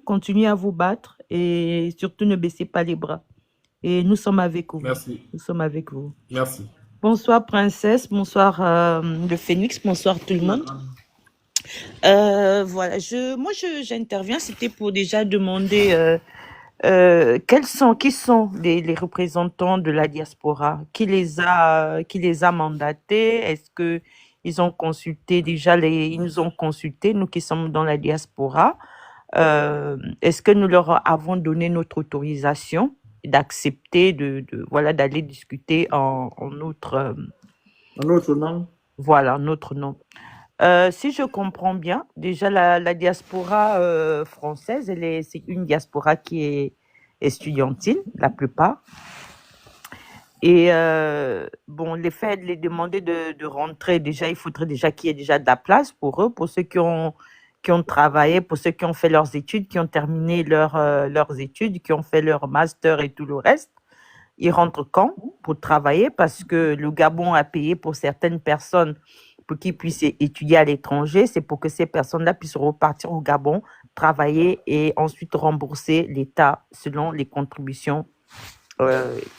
continuez à vous battre et surtout ne baissez pas les bras. Et nous sommes avec vous. Merci. Nous sommes avec vous. Merci. Bonsoir, princesse. Bonsoir, le Phénix. Bonsoir, tout le monde. Voilà, j'interviens. C'était pour déjà demander qui sont les représentants de la diaspora, qui les a mandatés. Est-ce que ils ont consulté déjà ils nous ont consulté, nous qui sommes dans la diaspora. Est-ce que nous leur avons donné notre autorisation d'accepter voilà, d'aller discuter en notre Un autre nom? voilà, notre nom. Si je comprends bien, déjà la diaspora française, c'est une diaspora qui est estudiantine, la plupart. Et bon, les faits, les demander de rentrer, déjà, il faudrait déjà qu'il y ait déjà de la place pour eux, pour ceux qui ont travaillé, pour ceux qui ont fait leurs études, qui ont terminé leurs études, qui ont fait leur master et tout le reste. Ils rentrent quand pour travailler? Parce que le Gabon a payé pour certaines personnes pour qu'ils puissent étudier à l'étranger. C'est pour que ces personnes-là puissent repartir au Gabon, travailler et ensuite rembourser l'État selon les contributions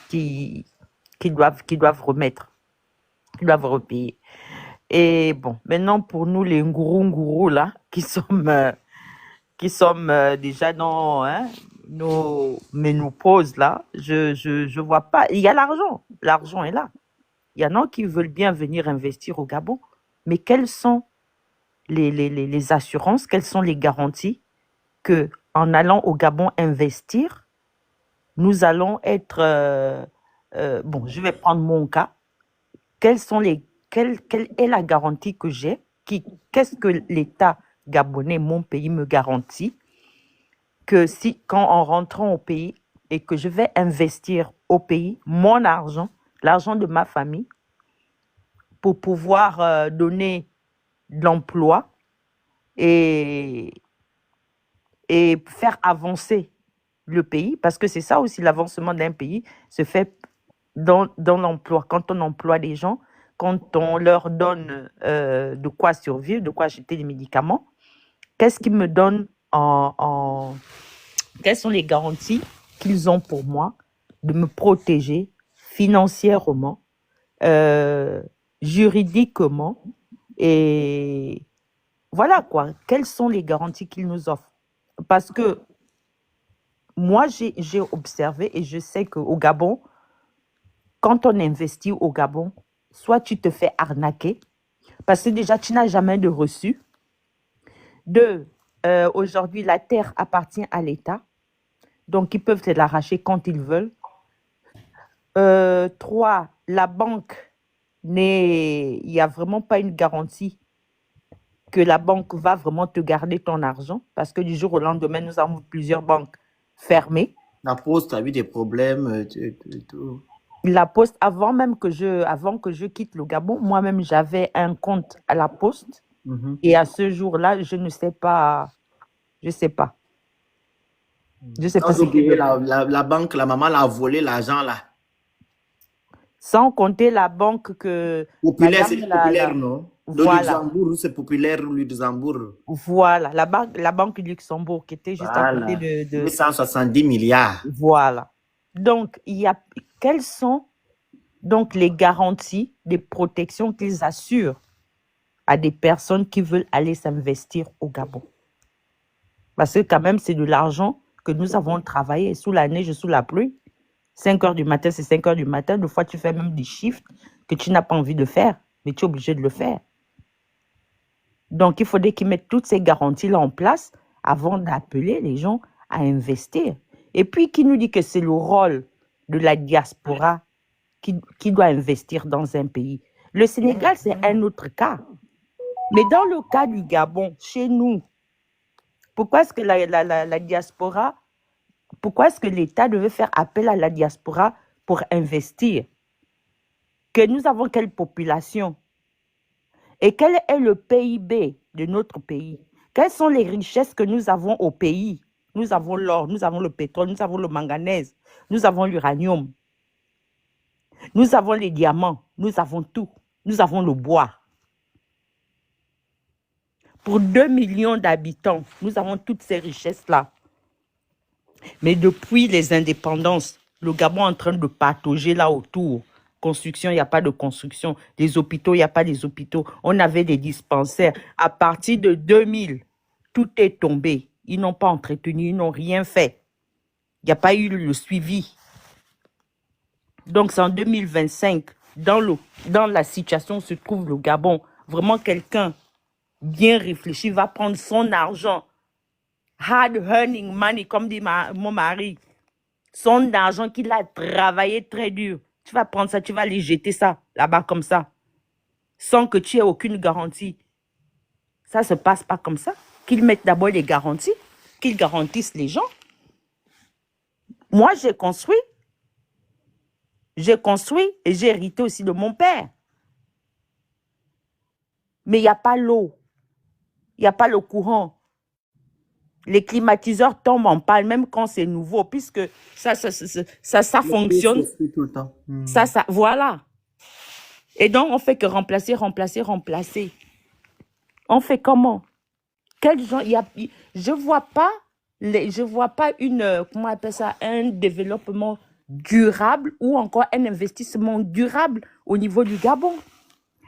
qu'ils doivent remettre, qu'ils doivent repayer. Et bon, maintenant pour nous les ngourous là, qui sommes déjà dans nos ménopauses là, je vois pas. Il y a l'argent est là. Il y en a qui veulent bien venir investir au Gabon, mais quelles sont les assurances, quelles sont les garanties que en allant au Gabon investir, nous allons être bon, je vais prendre mon cas. Quelle est la garantie que j'ai? Qu'est-ce que l'État gabonais, mon pays, me garantit que si, en rentrant au pays et que je vais investir au pays, mon argent, l'argent de ma famille, pour pouvoir donner de l'emploi et faire avancer le pays, parce que c'est ça aussi l'avancement d'un pays, se fait dans l'emploi. Quand on emploie des gens, quand on leur donne de quoi survivre, de quoi acheter des médicaments, qu'est-ce qu'ils me donnent quelles sont les garanties qu'ils ont pour moi de me protéger financièrement, juridiquement, et voilà quoi. Quelles sont les garanties qu'ils nous offrent? Parce que moi, j'ai observé et je sais qu'au Gabon, quand on investit au Gabon, soit tu te fais arnaquer, parce que déjà, tu n'as jamais de reçu. Deux, aujourd'hui, la terre appartient à l'État, donc ils peuvent te l'arracher quand ils veulent. Trois, la banque, il n'y a vraiment pas une garantie que la banque va vraiment te garder ton argent, parce que du jour au lendemain, nous avons plusieurs banques fermées. La Poste a eu des problèmes. La Poste, avant que je quitte le Gabon, moi-même, j'avais un compte à la Poste. Et à ce jour-là, je ne sais pas. Je sais pas. Je sais pas la banque, la maman l'a volé l'argent là. Sans compter la banque que... Populaire, c'est populaire, non? Le Voilà. Luxembourg, c'est populaire, le Luxembourg. Voilà, la banque du Luxembourg qui était juste à côté de... 170 milliards. Voilà. Donc, quelles sont donc les garanties des protections qu'ils assurent à des personnes qui veulent aller s'investir au Gabon? Parce que quand même, c'est de l'argent que nous avons travaillé sous la neige, sous la pluie. 5 heures du matin, c'est 5 heures du matin. Des fois, tu fais même des chiffres que tu n'as pas envie de faire, mais tu es obligé de le faire. Donc, il faudrait qu'ils mettent toutes ces garanties-là en place avant d'appeler les gens à investir. Et puis, qui nous dit que c'est le rôle de la diaspora qui doit investir dans un pays? Le Sénégal, c'est un autre cas. Mais dans le cas du Gabon, chez nous, pourquoi est-ce que la diaspora, pourquoi est-ce que l'État devait faire appel à la diaspora pour investir? Que nous avons quelle population? Et quel est le PIB de notre pays? Quelles sont les richesses que nous avons au pays? Nous avons l'or, nous avons le pétrole, nous avons le manganèse, nous avons l'uranium, nous avons les diamants, nous avons tout, nous avons le bois. Pour 2 millions d'habitants, nous avons toutes ces richesses-là. Mais depuis les indépendances, le Gabon est en train de patauger là autour. Construction, il n'y a pas de construction. Les hôpitaux, il n'y a pas des hôpitaux. On avait des dispensaires. À partir de 2000, tout est tombé. Ils n'ont pas entretenu, ils n'ont rien fait. Il n'y a pas eu le suivi. Donc, c'est en 2025, dans la situation où se trouve le Gabon, vraiment quelqu'un bien réfléchi va prendre son argent, hard earning money, comme dit mon mari, son argent qu'il a travaillé très dur. Tu vas prendre ça, tu vas aller jeter ça là-bas comme ça, sans que tu aies aucune garantie. Ça ne se passe pas comme ça. Qu'ils mettent d'abord les garanties, qu'ils garantissent les gens. Moi, j'ai construit et j'ai hérité aussi de mon père. Mais il n'y a pas l'eau, il n'y a pas le courant. Les climatiseurs tombent en panne, même quand c'est nouveau, puisque ça fonctionne. Tout le temps. Voilà. Et donc, on fait que remplacer. On fait comment? Quel genre, je vois pas comment on appelle ça, un développement durable ou encore un investissement durable au niveau du Gabon.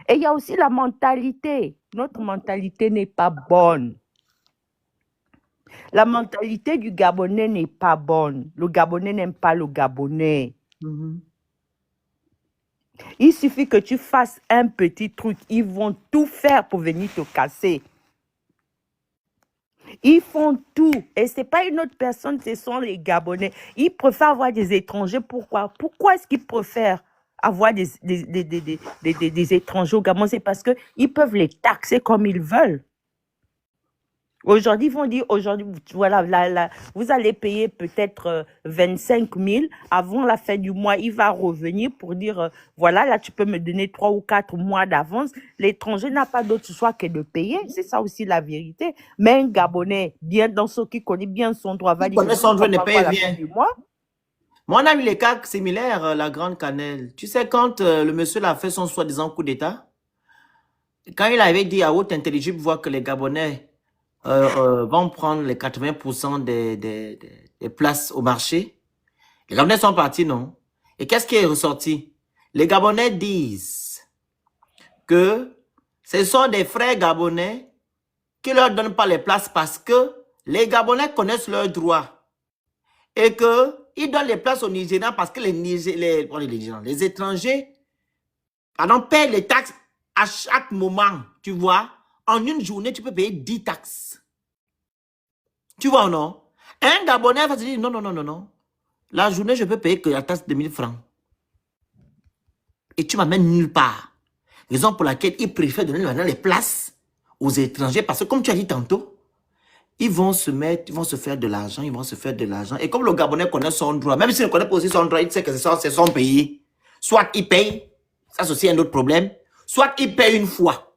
Et il y a aussi la mentalité. Notre mentalité n'est pas bonne. La mentalité du Gabonais n'est pas bonne. Le Gabonais n'aime pas le Gabonais. Il suffit que tu fasses un petit truc. Ils vont tout faire pour venir te casser. Ils font tout. Et ce n'est pas une autre personne, ce sont les Gabonais. Ils préfèrent avoir des étrangers. Pourquoi? Pourquoi est-ce qu'ils préfèrent avoir des étrangers au Gabon? C'est parce qu'ils peuvent les taxer comme ils veulent. Aujourd'hui, ils vont dire, voilà, vous allez payer peut-être 25 000. Avant la fin du mois, il va revenir pour dire, voilà, là, tu peux me donner 3 ou 4 mois d'avance. L'étranger n'a pas d'autre choix que de payer. C'est ça aussi la vérité. Mais un Gabonais, bien dans ce qui connaît bien son droit, va dire, son droit, ne paye rien. Moi, on a eu les cas similaires, la Grande Cannelle. Tu sais, quand le monsieur a fait son soi-disant coup d'État, quand il avait dit à haute intelligible voix que les Gabonais vont prendre les 80% des places au marché, les Gabonais sont partis, non? Et qu'est-ce qui est ressorti? Les Gabonais disent que ce sont des frères Gabonais qui ne leur donnent pas les places parce que les Gabonais connaissent leurs droits et qu'ils donnent les places aux Nigériens parce que les étrangers paient les taxes à chaque moment, tu vois. En une journée, tu peux payer 10 taxes. Tu vois ou non? Un Gabonais va se dire, non. La journée, je peux payer que la taxe de 1000 francs. Et tu m'amènes nulle part. Raison pour laquelle ils préfèrent donner les places aux étrangers parce que, comme tu as dit tantôt, ils vont se faire de l'argent, Et comme le Gabonais connaît son droit, même s'il ne connaît pas aussi son droit, il sait que c'est son pays. Soit il paye, ça c'est aussi un autre problème, soit il paye une fois.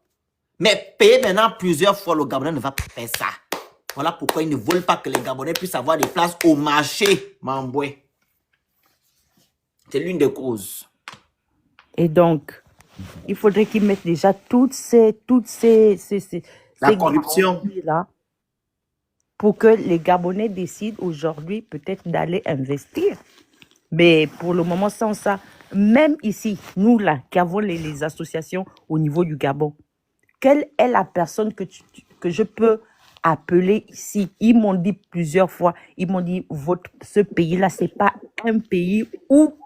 Mais payer maintenant plusieurs fois, le Gabonais ne va pas faire ça. Voilà pourquoi ils ne veulent pas que les Gabonais puissent avoir des places au marché, Mamboué. C'est l'une des causes. Et donc, il faudrait qu'ils mettent déjà toutes ces corruption là pour que les Gabonais décident aujourd'hui peut-être d'aller investir. Mais pour le moment, sans ça, même ici, nous là, qui avons les associations au niveau du Gabon, quelle est la personne que je peux appeler ici? Ils m'ont dit plusieurs fois, ils m'ont dit, ce pays-là, ce n'est pas un pays où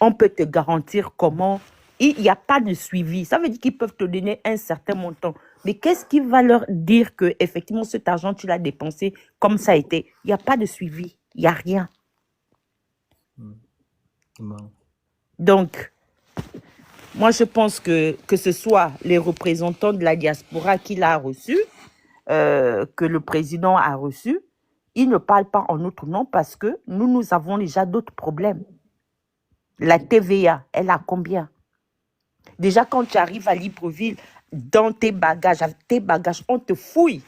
on peut te garantir comment. Il n'y a pas de suivi. Ça veut dire qu'ils peuvent te donner un certain montant. Mais qu'est-ce qui va leur dire que effectivement cet argent, tu l'as dépensé comme ça a été? Il n'y a pas de suivi. Il n'y a rien. Donc, moi, je pense que ce soit les représentants de la diaspora qui l'a reçu, que le président a reçu, ils ne parlent pas en notre nom parce que nous avons déjà d'autres problèmes. La TVA, elle a combien? Déjà, quand tu arrives à Libreville, dans tes bagages, on te fouille.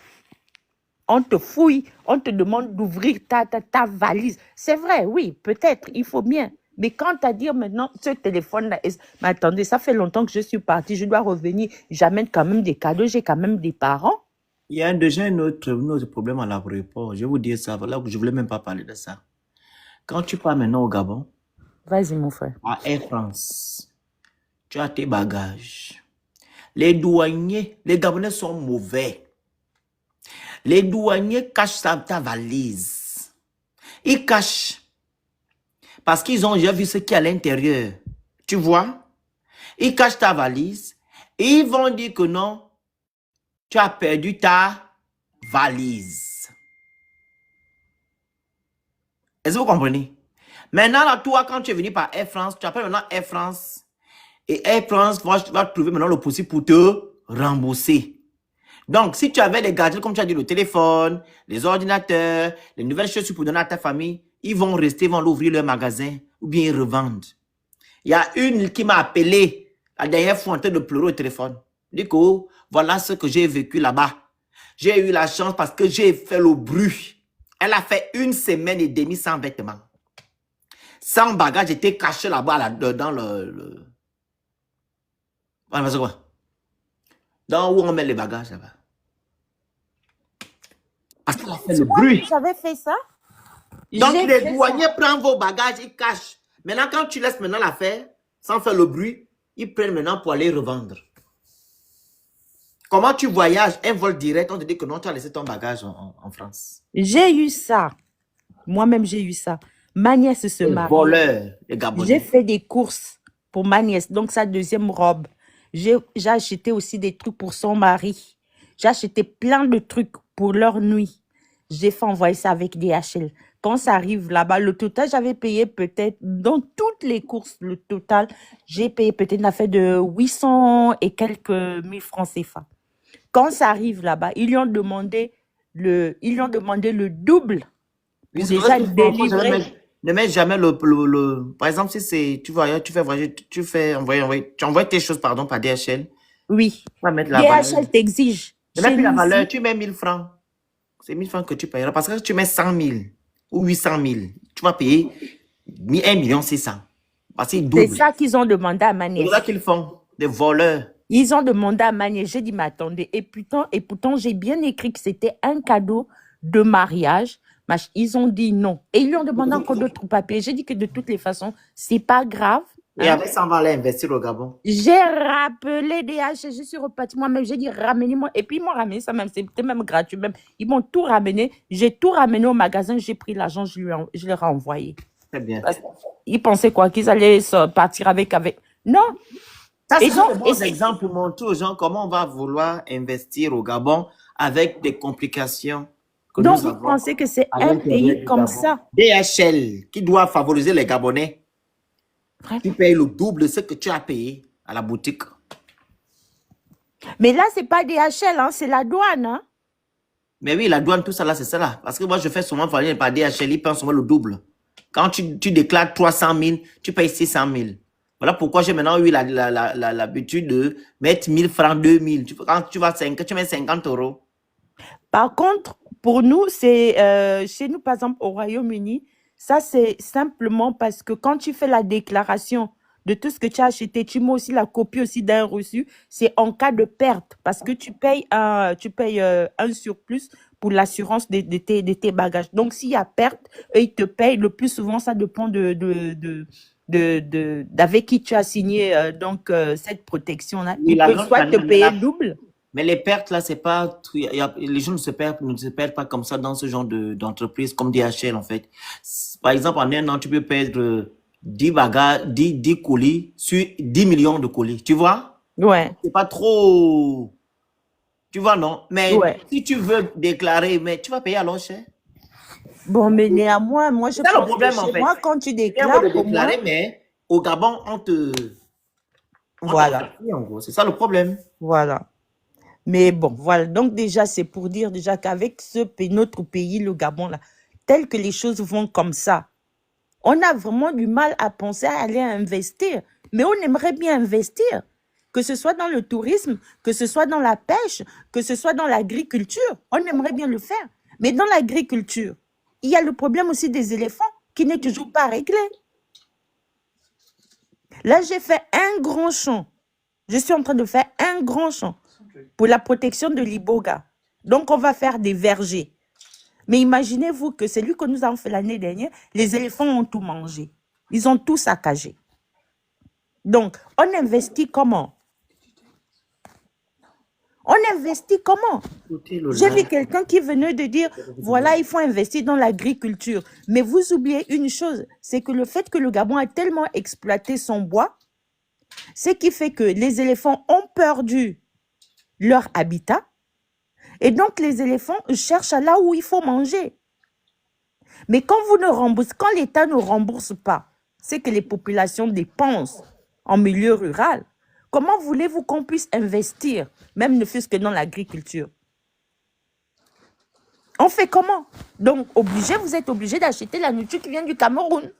On te demande d'ouvrir ta valise. C'est vrai, oui, peut-être, il faut bien. Mais quand tu as dit maintenant, ce téléphone-là, mais attendez, ça fait longtemps que je suis partie, je dois revenir, j'amène quand même des cadeaux, j'ai quand même des parents. Il y a déjà un autre problème à l'aéroport. Je vais vous dire ça. Voilà, je ne voulais même pas parler de ça. Quand tu pars maintenant au Gabon, Vas-y, mon frère. à Air France, tu as tes bagages. Les douaniers, les Gabonais sont mauvais. Les douaniers cachent ta valise. Ils cachent. Parce qu'ils ont déjà vu ce qu'il y a à l'intérieur. Tu vois? Ils cachent ta valise. Et ils vont dire que non, tu as perdu ta valise. Est-ce que vous comprenez? Maintenant, là, toi, quand tu es venu par Air France, tu appelles maintenant Air France. Et Air France va trouver maintenant le possible pour te rembourser. Donc, si tu avais des gadgets, comme tu as dit, le téléphone, les ordinateurs, les nouvelles chaussures pour donner à ta famille, ils vont rester, vont l'ouvrir leur magasin ou bien ils revendent. Il y a une qui m'a appelé la dernière fois en train de pleurer au téléphone. Du coup, voilà ce que j'ai vécu là-bas. J'ai eu la chance parce que j'ai fait le bruit. Elle a fait 1 semaine et demie sans vêtements. Sans bagage, j'étais caché là-bas dans le... C'est quoi? Dans où on met les bagages là-bas. Parce qu'elle a fait le bruit. J'avais fait ça. Donc les douaniers prennent vos bagages, ils cachent. Maintenant, quand tu laisses maintenant l'affaire, sans faire le bruit, ils prennent maintenant pour aller revendre. Comment tu voyages un vol direct, on te dit que non, tu as laissé ton bagage en France. J'ai eu ça. Moi-même, j'ai eu ça. Ma nièce se marie. Voleur, les Gabonais. J'ai fait des courses pour ma nièce, donc sa deuxième robe. J'ai acheté aussi des trucs pour son mari. J'ai acheté plein de trucs pour leur nuit. J'ai fait envoyer ça avec DHL. Quand ça arrive là-bas, le total, j'avais payé peut-être, dans toutes les courses, le total, j'ai payé peut-être une affaire de 800 et quelques mille francs CFA. Quand ça arrive là-bas, ils lui ont demandé le double Oui, pour c'est déjà vrai qu'il faut délivrer. ne mets jamais Par exemple, si c'est tu voyages, tu fais voyager, tu envoies tes choses pardon, par DHL, Oui. tu vas mettre la valeur. DHL t'exige. Ne mets Chez plus la nous valeur, ici, tu mets 1000 francs. C'est 1000 francs que tu payeras. Parce que si tu mets 100 000 ou 800 000, tu vas payer 1 million 600. Parce qu'ils c'est doublent. ça qu'ils ont demandé à ma C'est nièce. ça qu'ils font, des voleurs. Ils ont demandé à ma nièce. J'ai dit, mais attendez. Et pourtant, j'ai bien écrit que c'était un cadeau de mariage. Ils ont dit non. Et ils lui ont demandé encore d'autres papiers. J'ai dit que de toutes les façons, c'est pas grave. Et hein. avec ça, on va aller investir au Gabon. J'ai rappelé DHL, je suis repartie moi-même. J'ai dit, ramenez-moi. Et puis, ils m'ont ramené ça même. C'était même gratuit. Même. Ils m'ont tout ramené. J'ai tout ramené au magasin. J'ai pris l'argent. Je leur ai envoyé. Très bien. Ils pensaient quoi? Qu'ils allaient partir avec. Non. Ça, c'est Ils ont- un bon exemple pour montrer aux gens comment on va vouloir investir au Gabon avec des complications que Donc, nous vous avons pensez que c'est à un l'intérieur pays du comme Gabon. ça? DHL, qui doit favoriser les Gabonais, Vraiment. tu payes le double de ce que tu as payé à la boutique. Mais là, c'est pas DHL, hein, c'est la douane. Hein. Mais oui, la douane, tout ça là, c'est ça là. Parce que moi, je fais souvent favoriser par DHL, ils payent souvent le double. Quand tu déclares 300 000, tu payes 600 000. Voilà pourquoi j'ai maintenant eu l'habitude de mettre 1000 francs, 2000. Quand tu mets 50 euros. Par contre, pour nous, c'est chez nous, par exemple, au Royaume-Uni, ça, c'est simplement parce que quand tu fais la déclaration de tout ce que tu as acheté, tu mets aussi la copie aussi d'un reçu, c'est en cas de perte, parce que tu payes un surplus pour l'assurance de tes bagages. Donc, s'il y a perte, eux, ils te payent. Le plus souvent, ça dépend d'avec qui tu as signé cette protection-là. Oui, Ils la peuvent grande soit te famille, payer double. mais les pertes là, c'est pas. Les gens ne se perdent pas comme ça dans ce genre d'entreprise comme DHL en fait. Par exemple, en un an, tu peux perdre 10 bagages, 10 colis sur 10 millions de colis. Tu vois? Ouais. C'est pas trop. Tu vois, non? Mais Ouais. si tu veux déclarer, mais tu vas payer alors cher. Bon, mais néanmoins, moi, je C'est ça le pense que problème en chez fait. moi, quand tu Tu viens déclares, de au moins, déclarer, mais au Gabon, on te voilà, rapacie, en gros. C'est ça le problème. voilà. Mais bon, voilà. Donc déjà, c'est pour dire déjà qu'avec notre pays, le Gabon, là, tel que les choses vont comme ça, on a vraiment du mal à penser à aller investir. Mais on aimerait bien investir, que ce soit dans le tourisme, que ce soit dans la pêche, que ce soit dans l'agriculture. On aimerait bien le faire. Mais dans l'agriculture, il y a le problème aussi des éléphants qui n'est toujours pas réglé. Là, j'ai fait un grand champ. Je suis en train de faire un grand champ pour la protection de l'Iboga. Donc, on va faire des vergers. Mais imaginez-vous que c'est lui que nous avons fait l'année dernière, les éléphants ont tout mangé. Ils ont tout saccagé. Donc, on investit comment? On investit comment? J'ai vu quelqu'un qui venait de dire, voilà, il faut investir dans l'agriculture. Mais vous oubliez une chose, c'est que le fait que le Gabon a tellement exploité son bois, ce qui fait que les éléphants ont perdu leur habitat. Et donc, les éléphants cherchent à là où il faut manger. Mais quand l'État ne rembourse pas, c'est que les populations dépensent en milieu rural. Comment voulez-vous qu'on puisse investir, même ne fût-ce que dans l'agriculture? On fait comment? Donc, vous êtes obligé d'acheter la nourriture qui vient du Cameroun.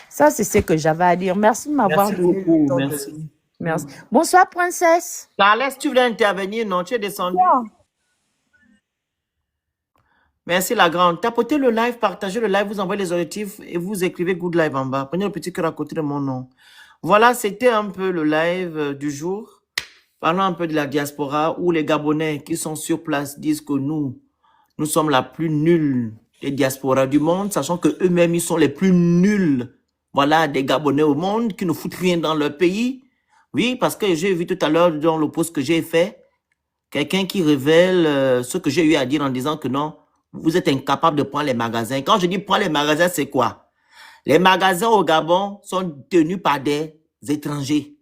Ça, c'est ce que j'avais à dire. Merci de m'avoir donné le temps. Merci. Bonsoir, princesse. Carles, tu voulais intervenir, non? Tu es descendu. Wow. Merci la grande. Tapotez le live, partagez le live, vous envoyez les objectifs et vous écrivez Good Live en bas. Prenez le petit cœur à côté de mon nom. Voilà, c'était un peu le live du jour. Parlons un peu de la diaspora où les Gabonais qui sont sur place disent que nous sommes la plus nulle des diasporas du monde, sachant que eux-mêmes, ils sont les plus nuls. Voilà, des Gabonais au monde qui ne foutent rien dans leur pays. Oui, parce que j'ai vu tout à l'heure dans le post que j'ai fait, quelqu'un qui révèle ce que j'ai eu à dire en disant que non, vous êtes incapable de prendre les magasins. Quand je dis prendre les magasins, c'est quoi? Les magasins au Gabon sont tenus par des étrangers.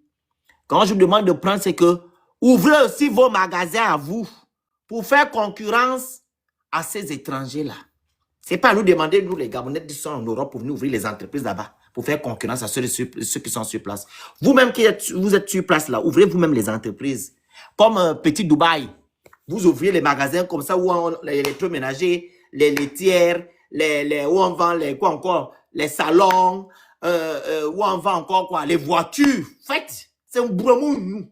Quand je vous demande de prendre, c'est que ouvrez aussi vos magasins à vous pour faire concurrence à ces étrangers-là. Ce n'est pas à nous demander, nous les Gabonais qui sont en Europe, pour venir ouvrir les entreprises là-bas, pour faire concurrence à ceux qui sont sur place. Vous-même vous êtes sur place là, ouvrez vous-même les entreprises. Comme Petit Dubaï, vous ouvrez les magasins comme ça où les électroménagers, les laitières, où on vend quoi encore, les salons, où on vend encore quoi, les voitures. Faites, c'est un vraiment nous.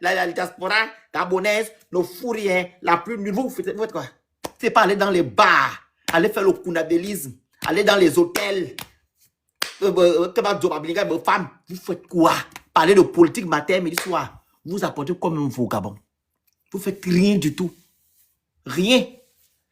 La diaspora gabonaise ne fout rien, la plus nulle. Vous faites quoi? C'est pas aller dans les bars, aller faire le kunabélisme, aller dans les hôtels. Femmes, vous faites quoi? Parler de politique matin, midi, soir. Vous apportez comme vous au Gabon. Vous faites rien du tout. Rien.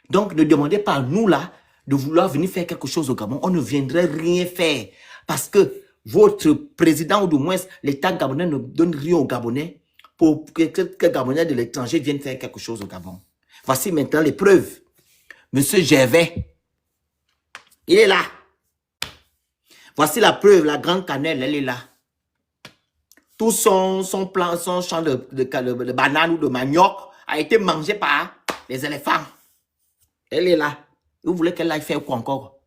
Donc, ne demandez pas à nous là de vouloir venir faire quelque chose au Gabon. On ne viendrait rien faire. Parce que votre président, ou du moins l'État gabonais, ne donne rien aux Gabonais pour que les Gabonais de l'étranger viennent faire quelque chose au Gabon. Voici maintenant les preuves. Monsieur Gervais, il est là. Voici la preuve, la grande cannelle, elle est là. Tout son champ de banane ou de manioc a été mangé par les éléphants. Elle est là. Vous voulez qu'elle aille faire quoi encore?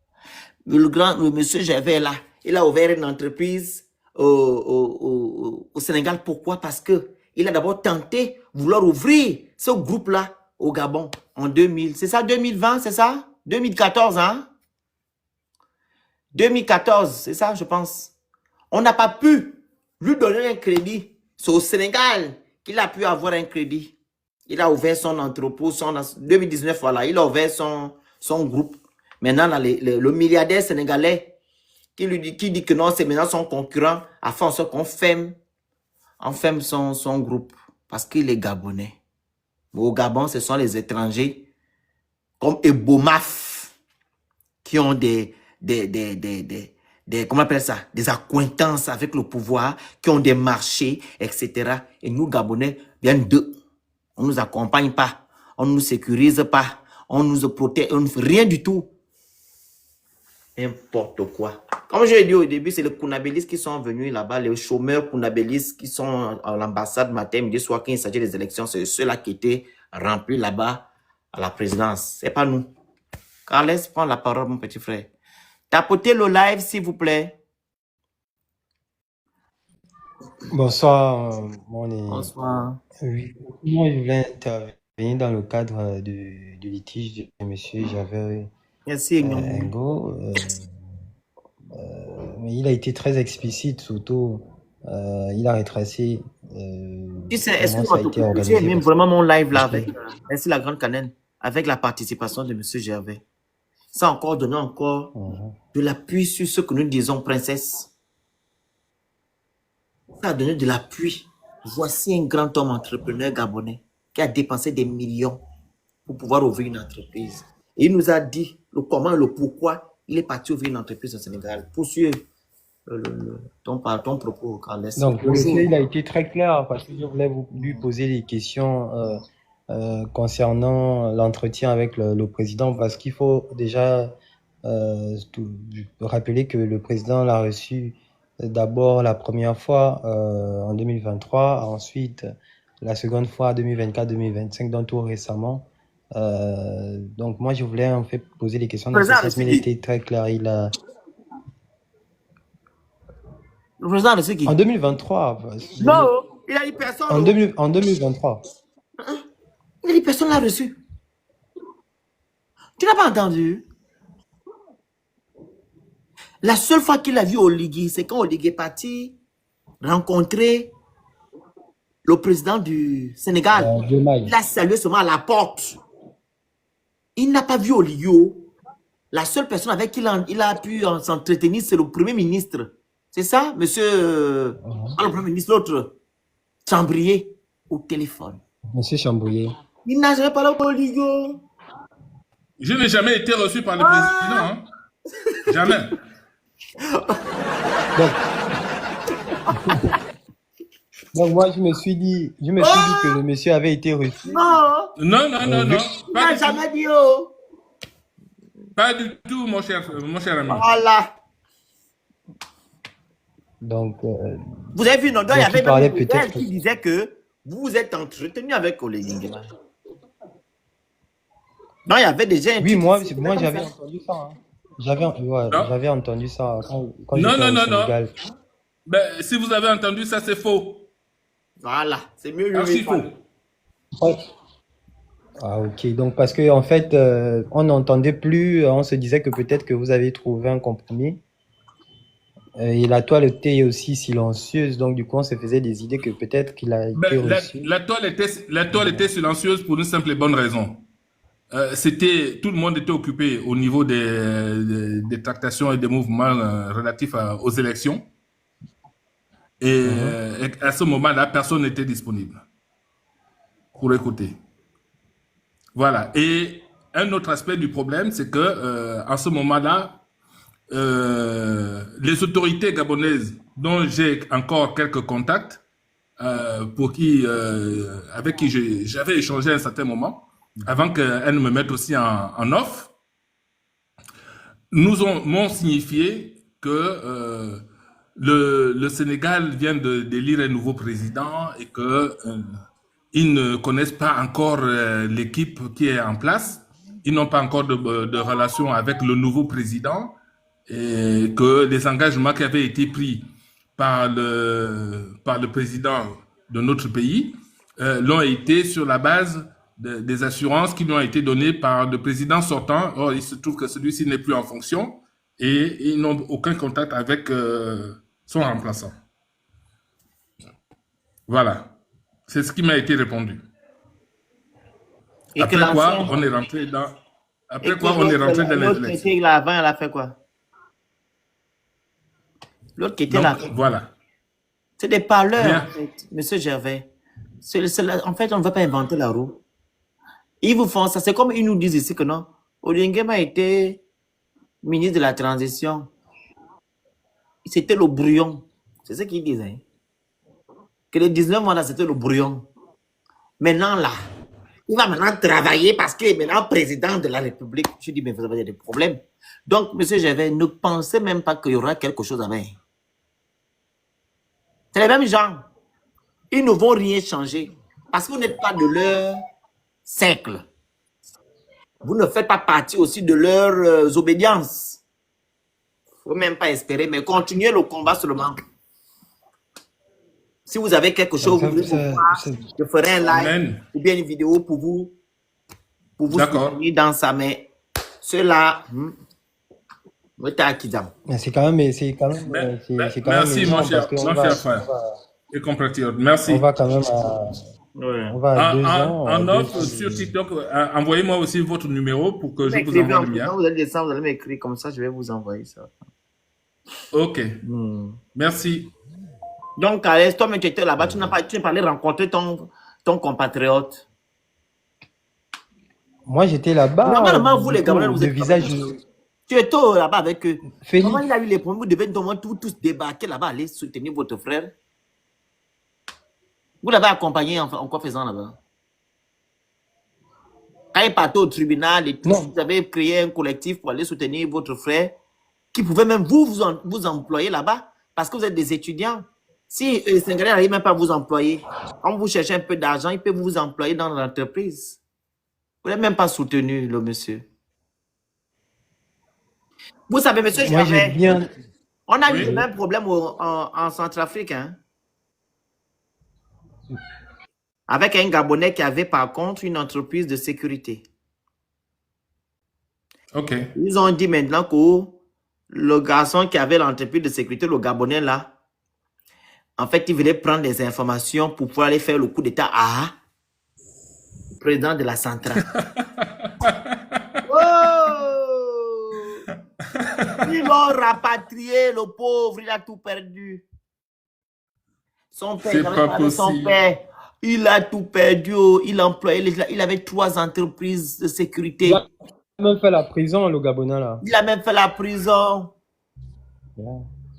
Le monsieur Gervais est là. Il a ouvert une entreprise au Sénégal. Pourquoi? Parce que il a d'abord tenté vouloir ouvrir ce groupe-là au Gabon en 2000. C'est ça, 2020, c'est ça? 2014, hein? 2014, c'est ça, je pense. On n'a pas pu lui donner un crédit. C'est au Sénégal qu'il a pu avoir un crédit. Il a ouvert son entrepôt, 2019, voilà, il a ouvert son groupe. Maintenant, le milliardaire sénégalais qui dit que non, c'est maintenant son concurrent, a fait en sorte qu'on ferme son groupe parce qu'il est gabonais. Mais au Gabon, ce sont les étrangers comme Ebomaf qui ont comment on appelle ça, des accointances avec le pouvoir, qui ont des marchés, etc. Et nous, Gabonais, bien d'eux. On ne nous accompagne pas, on ne nous sécurise pas, on nous protège, on ne fait rien du tout. N'importe quoi. Comme je l'ai dit au début, c'est les Kunabélistes qui sont venus là-bas, les chômeurs Kunabélistes qui sont à l'ambassade matin, midi, soir, quand il s'agit des élections, c'est ceux-là qui étaient remplis là-bas à la présidence. C'est pas nous. Carles, prends la parole, mon petit frère. Tapotez le live, s'il vous plaît. Bonsoir, Bonsoir. Oui, moi, je voulais intervenir dans le cadre du litige de monsieur Javel Merci, Ngo. Mais il a été très explicite, surtout, il a retracé Tu sais, comment ça a été organisé. j'ai même vraiment mon live là avec merci la grande cannelle, avec la participation de monsieur Gervais. Ça a encore donné de l'appui sur ce que nous disons, princesse. Ça a donné de l'appui. Voici un grand homme entrepreneur gabonais qui a dépensé des millions pour pouvoir ouvrir une entreprise. Et il nous a dit le comment et le pourquoi il est parti ouvrir une entreprise au Sénégal. Pour suivre ton propos, Carles. Donc, le monsieur, il a été très clair parce que je voulais lui poser des questions concernant l'entretien avec le président parce qu'il faut déjà rappeler que le président l'a reçu d'abord la première fois en 2023, ensuite la seconde fois en 2024-2025, donc tout récemment. Donc, moi, je voulais en fait poser des questions dans ce sens, mais il était très clair. Le président de ce qui? En 2023. Non, il a dit personne. En 2023. Il a dit personne l'a reçu. Tu n'as pas entendu? La seule fois qu'il a vu Oligui, c'est quand Oligui est parti rencontrer le président du Sénégal. Il a salué seulement à la porte. Il n'a pas vu Oligui. La seule personne avec qui il a pu s'entretenir, c'est le Premier ministre. C'est ça, monsieur, pas le Premier ministre, l'autre, Chambrier, au téléphone. Monsieur Chambrier. Il n'a jamais parlé au Oligui. Je n'ai jamais été reçu par le président. Hein. Jamais. Donc moi, je me suis dit que le monsieur avait été reçu. Non. Il n'a jamais dit oh. Pas du tout, mon cher ami. Voilà. Donc, vous avez vu, non, il y avait même une qui disait que vous vous êtes entretenu avec Oligui Nguema. Non, il y avait déjà un oui, moi j'avais entendu ça. Hein. J'avais entendu ça quand j'étais au Sénégal. Ben, si vous avez entendu ça, c'est faux. Voilà, c'est mieux. Archi faux. Ouais. Ah, ok. Donc, parce que en fait, on n'entendait plus, on se disait que peut-être que vous avez trouvé un compromis. Et la toile était aussi silencieuse, donc du coup, on se faisait des idées que peut-être qu'il a été reçu. La toile était silencieuse pour une simple et bonne raison. Tout le monde était occupé au niveau des tractations et des mouvements relatifs aux élections. Et à ce moment-là, personne n'était disponible pour écouter. Voilà. Et un autre aspect du problème, c'est que à ce moment-là, les autorités gabonaises, dont j'ai encore quelques contacts, avec qui j'avais échangé à un certain moment, avant qu'elles ne me mettent aussi en off, m'ont signifié que le Sénégal vient d'élire un nouveau président et que ils ne connaissent pas encore l'équipe qui est en place. Ils n'ont pas encore de relation avec le nouveau président et que les engagements qui avaient été pris par le président de notre pays l'ont été sur la base des assurances qui lui ont été données par le président sortant. Or, il se trouve que celui-ci n'est plus en fonction et ils n'ont aucun contact avec son remplaçant. Voilà. C'est ce qui m'a été répondu. Après quoi, on est rentré dans les élections. L'autre qui était là avant, elle a fait quoi? L'autre qui était là. Voilà. C'est des parleurs, en fait, monsieur Gervais. En fait, on ne veut pas inventer la roue. Ils vous font ça. C'est comme ils nous disent ici que non. Oligui Nguema était ministre de la Transition. C'était le brouillon. C'est ce qu'ils disent. Hein. Que les 19 mois là, c'était le brouillon. Maintenant là, il va maintenant travailler parce qu'il est maintenant président de la République. Je dis, mais vous avez des problèmes. Donc, monsieur Gervais, ne pensez même pas qu'il y aura quelque chose avec. C'est les mêmes gens. Ils ne vont rien changer parce que vous n'êtes pas de leur cercle. Vous ne faites pas partie aussi de leurs obédiences. Il ne faut même pas espérer, mais continuez le combat seulement. Si vous avez quelque chose, vous voulez voir, je ferai un live ou bien une vidéo pour vous soutenir dans ça. Mais ceux-là, c'est quand même. Merci, mon cher frère et compatriote. Merci. On va quand même on va à 2 ans. En offre sur TikTok, envoyez-moi aussi votre numéro pour que je vous envoie le mien. Quand vous allez descendre, vous allez m'écrire comme ça, je vais vous envoyer ça. Ok. Merci. Donc, Alès, toi-même, tu étais là-bas, tu n'es pas allé rencontrer ton compatriote. Moi, j'étais là-bas, Normalement, vous, du les Gabonais, coup, vous de êtes visage Tu es là-bas avec eux. Comment Félix. il a eu les problèmes? Vous devez tous débarquer là-bas, aller soutenir votre frère. Vous l'avez accompagné en quoi faisant là-bas? Quand il partait au tribunal et tout, Non, vous avez créé un collectif pour aller soutenir votre frère qui pouvait même vous employer là-bas parce que vous êtes des étudiants. Si les Sénégalais n'arrivent même pas à vous employer, quand vous cherchez un peu d'argent, ils peuvent vous employer dans l'entreprise. Vous n'avez même pas soutenu le monsieur. Vous savez, monsieur moi, j'ai Gervais, bien... on a eu Oui. le même problème en Centrafrique, hein, avec un Gabonais qui avait par contre une entreprise de sécurité. Ok. Ils ont dit maintenant que le garçon qui avait l'entreprise de sécurité, le Gabonais là, en fait, il voulait prendre des informations pour pouvoir aller faire le coup d'État à président de la centrale. Oh! Ils l'ont rapatrié, le pauvre, il a tout perdu. Son père, C'est pas possible. Il a tout perdu. Il avait 3 entreprises de sécurité. Il a même fait la prison, le Gabonais, là. Il a même fait la prison. Yeah.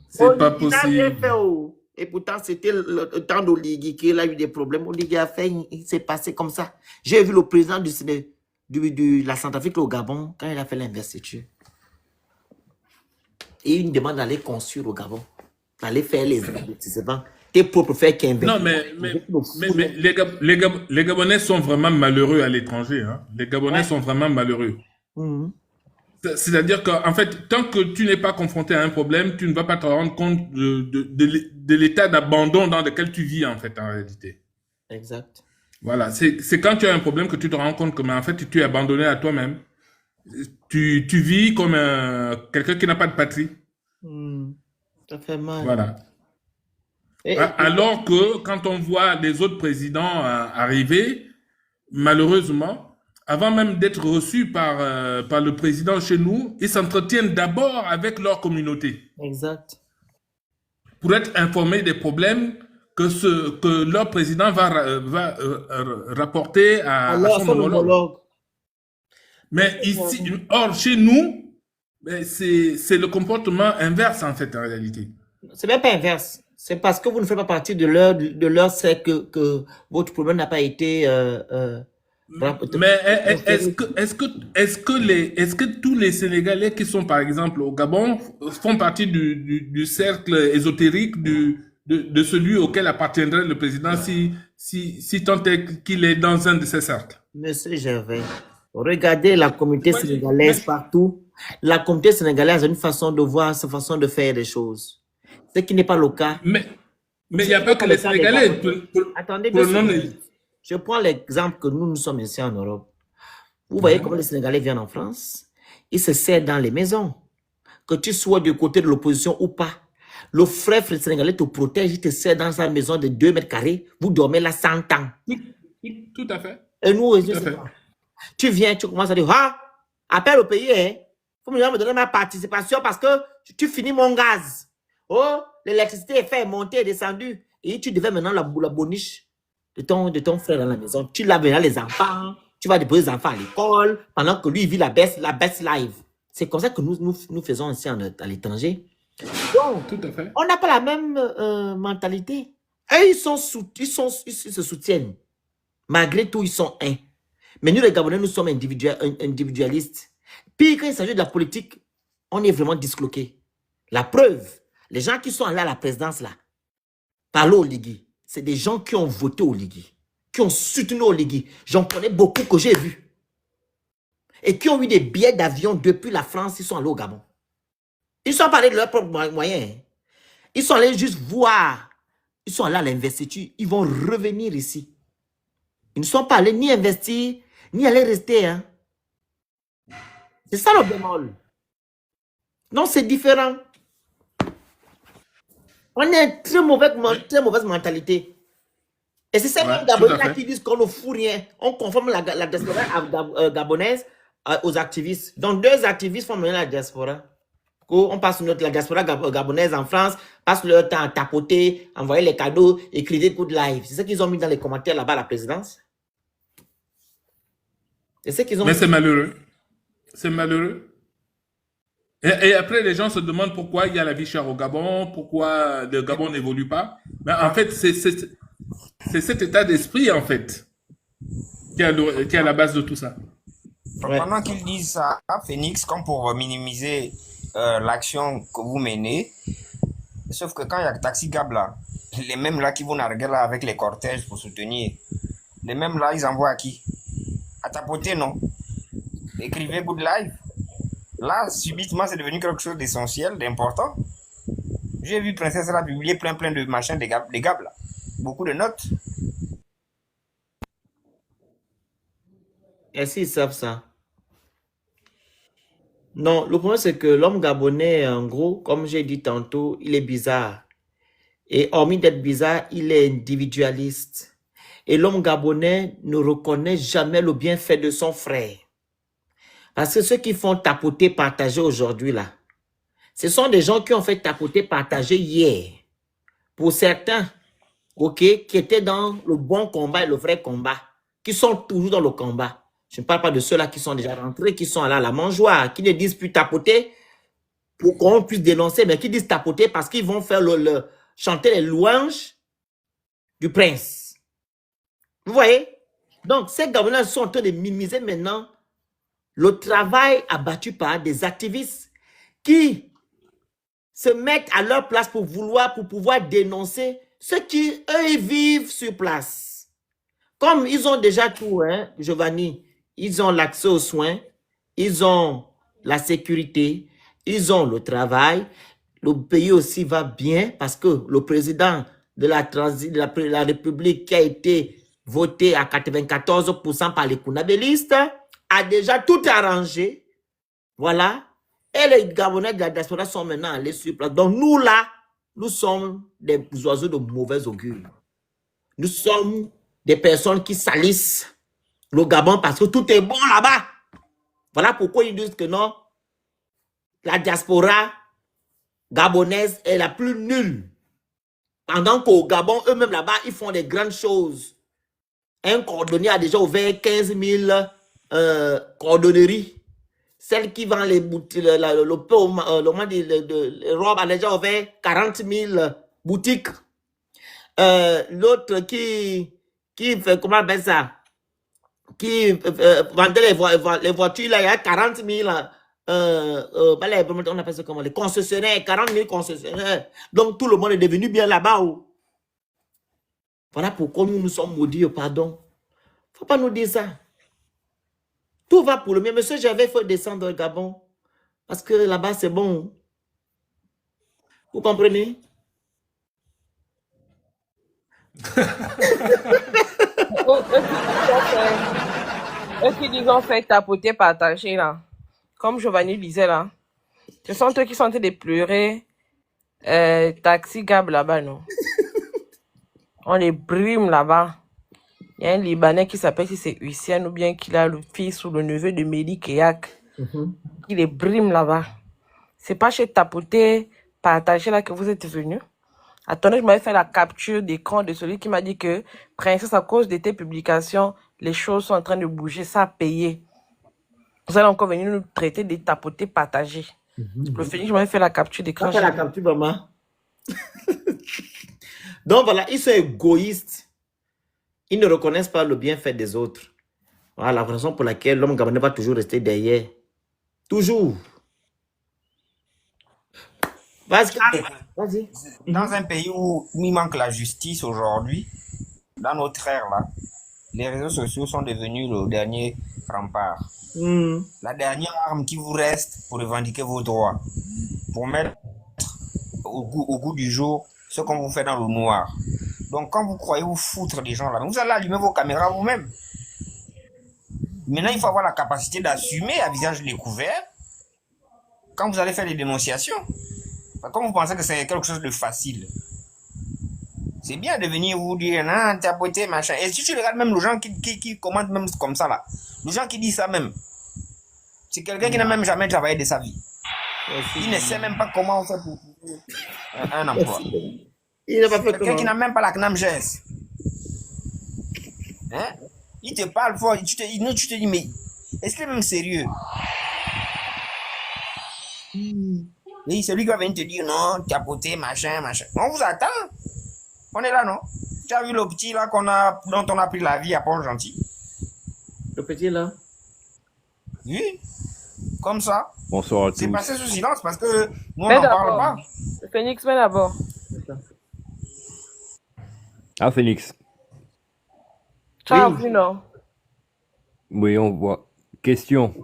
C'est pas Il n'a rien possible. fait. Oh. Et pourtant, c'était le temps d'Oligui qu'il a eu des problèmes. Oligui a fait, il s'est passé comme ça. J'ai vu le président de la Centrafrique au Gabon quand il a fait l'investiture. Et il me demande d'aller construire au Gabon, d'aller faire les investissements. Tes propres frères qui investissent. Non, mais les Gabonais sont vraiment malheureux à l'étranger. Hein. Les Gabonais sont vraiment malheureux. C'est-à-dire qu'en fait, tant que tu n'es pas confronté à un problème, tu ne vas pas te rendre compte de l'état d'abandon dans lequel tu vis, en fait, en réalité. Exact. Voilà, c'est quand tu as un problème que tu te rends compte que, mais en fait, tu es abandonné à toi-même. Tu vis comme quelqu'un qui n'a pas de patrie. Ça fait mal. Voilà. Alors que quand on voit les autres présidents arriver, malheureusement, avant même d'être reçus par le président chez nous, ils s'entretiennent d'abord avec leur communauté. Exact. Pour être informés des problèmes que leur président va rapporter à son homologue. Mais ici, or chez nous, c'est le comportement inverse en fait en réalité. C'est même pas inverse. C'est parce que vous ne faites pas partie de leur cercle que votre problème n'a pas été mais est-ce que tous les Sénégalais qui sont par exemple au Gabon font partie du cercle ésotérique de celui auquel appartiendrait le président si tant est qu'il est dans un de ces cercles? Monsieur Gervais, regardez la communauté sénégalaise partout. La communauté sénégalaise a une façon de voir, sa façon de faire les choses. Ce qui n'est pas le cas. Mais il n'y a pas que les Sénégalais. Attendez, je prends l'exemple que nous sommes ici en Europe. Vous voyez comment les Sénégalais viennent en France? Ils se serrent dans les maisons. Que tu sois du côté de l'opposition ou pas, le frère sénégalais te protège, il te serre dans sa maison de 2 mètres carrés. Vous dormez là 100 ans. Tout à fait. Et nous, tu viens, tu commences à dire, appelle au pays, hein. Faut me donner ma participation parce que tu finis mon gaz. Oh, l'électricité est faite, montée, descendue. Et tu devais maintenant la boniche de ton frère dans la maison. Tu laves maintenant les enfants, tu vas déposer les enfants à l'école, pendant que lui, il vit la best life. C'est comme ça que nous faisons ici à l'étranger. Donc, tout à fait. On n'a pas la même mentalité. Eux, ils se soutiennent. Malgré tout, ils sont un. Mais nous, les Gabonais, nous sommes individualistes. Puis, quand il s'agit de la politique, on est vraiment disloqués. La preuve, les gens qui sont allés à la présidence, là, par l'Oligui, c'est des gens qui ont voté au Ligui, qui ont soutenu au Ligui. J'en connais beaucoup que j'ai vus. Et qui ont eu des billets d'avion depuis la France, ils sont allés au Gabon. Ils ne sont pas allés de leurs propres moyens. Ils sont allés juste voir. Ils sont allés à l'investiture. Ils vont revenir ici. Ils ne sont pas allés ni investir, ni aller rester. Hein. C'est ça le bémol. Non, c'est différent. On a une très mauvaise mentalité. Et c'est ces mêmes Gabonais qui disent qu'on ne fout rien. On conforme la diaspora gabonaise aux activistes. Donc, 2 activistes font mener la diaspora. qu'on passe la diaspora gabonaise en France, passe leur temps à tapoter, envoyer les cadeaux, écrire des good life. C'est ce qu'ils ont mis dans les commentaires là-bas à la présidence. C'est ce qu'ils ont Mais mis. c'est malheureux. C'est malheureux. Et après, les gens se demandent pourquoi il y a la vie chère au Gabon, pourquoi le Gabon n'évolue pas. Mais en fait, c'est cet état d'esprit, en fait, qui est à la base de tout ça. Ouais. Pendant qu'ils disent ça, Phoenix, comme pour minimiser l'action que vous menez, sauf que quand il y a Taxi Gab là, les mêmes là qui vont narguer là avec les cortèges pour soutenir, les mêmes là, ils envoient à qui? À tapoter, non? Écrivez Good Life. Là, subitement, c'est devenu quelque chose d'essentiel, d'important. J'ai vu Princesse là publier plein de machins des Gab là. Beaucoup de notes. Est-ce qu'ils savent ça? Non, le problème c'est que l'homme gabonais, en gros, comme j'ai dit tantôt, il est bizarre. Et hormis d'être bizarre, il est individualiste. Et l'homme gabonais ne reconnaît jamais le bienfait de son frère. Parce que ceux qui font tapoter, partager aujourd'hui là, ce sont des gens qui ont fait tapoter, partager hier. Pour certains, ok, qui étaient dans le bon combat et le vrai combat, qui sont toujours dans le combat. Je ne parle pas de ceux-là qui sont déjà rentrés, qui sont là à la mangeoire, qui ne disent plus tapoter pour qu'on puisse dénoncer, mais qui disent tapoter parce qu'ils vont faire chanter les louanges du prince. Vous voyez? Donc, ces Gabonais sont en train de minimiser maintenant le travail abattu par des activistes qui se mettent à leur place pour pouvoir dénoncer ceux qui, eux, ils vivent sur place. Comme ils ont déjà tout, hein, Giovanni, ils ont l'accès aux soins, ils ont la sécurité, ils ont le travail, le pays aussi va bien parce que le président de la République qui a été voté à 94% par les Kounabélistes a déjà tout arrangé. Voilà. Et les Gabonais de la diaspora sont maintenant allés sur place. Donc nous là, nous sommes des oiseaux de mauvais augure. Nous sommes des personnes qui salissent le Gabon parce que tout est bon là-bas. Voilà pourquoi ils disent que non, la diaspora gabonaise est la plus nulle. Pendant qu'au Gabon, eux-mêmes là-bas, ils font des grandes choses. Un cordonnier a déjà ouvert 15 000 cordonneries. Celle qui vend les boutiques, le robe a déjà ouvert 40 000 boutiques. L'autre qui fait, comment on appelle ça? Qui vendait les voitures, là, il y a 40 000, on appelle ça comment? Les concessionnaires, 40 000 concessionnaires. Donc tout le monde est devenu bien là-bas. Voilà pourquoi nous sommes maudits, pardon. Faut pas nous dire ça. Tout va pour le mieux. Monsieur, j'avais fait descendre au Gabon. Parce que là-bas, c'est bon. Vous comprenez? Eux qui disent en fait tapoter, partager là. Comme Giovanni disait là. Ce sont eux qui sont en train de pleurer. Taxi Gab là-bas, non? On les brime là-bas. Il y a un Libanais qui s'appelle, si c'est Hussein ou bien qu'il a le fils ou le neveu de Mehdi Keyak, qui les brime là-bas. C'est pas chez tapoter, partager là que vous êtes venu. Attendez, je m'avais fait la capture d'écran de celui qui m'a dit que, princesse, à cause de tes publications, les choses sont en train de bouger, ça a payé. Vous allez encore venir nous traiter de tapoter, partager. Le Phoenix, je m'avais fait la capture d'écran. Fait la capture, maman. Donc voilà, ils sont égoïstes. Ils ne reconnaissent pas le bienfait des autres. Voilà la raison pour laquelle l'homme gabonais va toujours rester derrière. Toujours. Vas-y. Dans un pays où il manque la justice aujourd'hui, dans notre ère là, les réseaux sociaux sont devenus le dernier rempart. La dernière arme qui vous reste pour revendiquer vos droits, pour mettre au goût du jour ce qu'on vous fait dans le noir. Donc quand vous croyez vous foutre des gens là, vous allez allumer vos caméras vous-même. Maintenant, il faut avoir la capacité d'assumer à visage découvert quand vous allez faire des dénonciations. Comme vous pensez que c'est quelque chose de facile, c'est bien de venir vous dire non, tapoter, machin. Et si tu regardes même les gens qui commentent même comme ça là, les gens qui disent ça même, c'est quelqu'un qui n'a même jamais travaillé de sa vie. Merci, Il ne sait Daniel. même pas comment on fait pour trouver un emploi. Merci, Daniel. Il n'a pas fait Quelqu'un qui n'a comment? même pas la CNAMGES. Hein? Il te parle fort, tu te dis, mais est-ce qu'il est même sérieux? Oui, c'est lui qui va venir te dire non, tapoter, machin, machin. On vous attend. On est là, non? Tu as vu le petit là dont on a pris la vie à Pont-Gentil? Le petit là? Oui, comme ça. Bonsoir à C'est tous. passé sous silence parce que nous, on Mais n'en parle d'abord, pas. Phoenix, mais d'abord. Ah, Phoenix. Tu as Oui. vu, non? Oui, on voit. Question.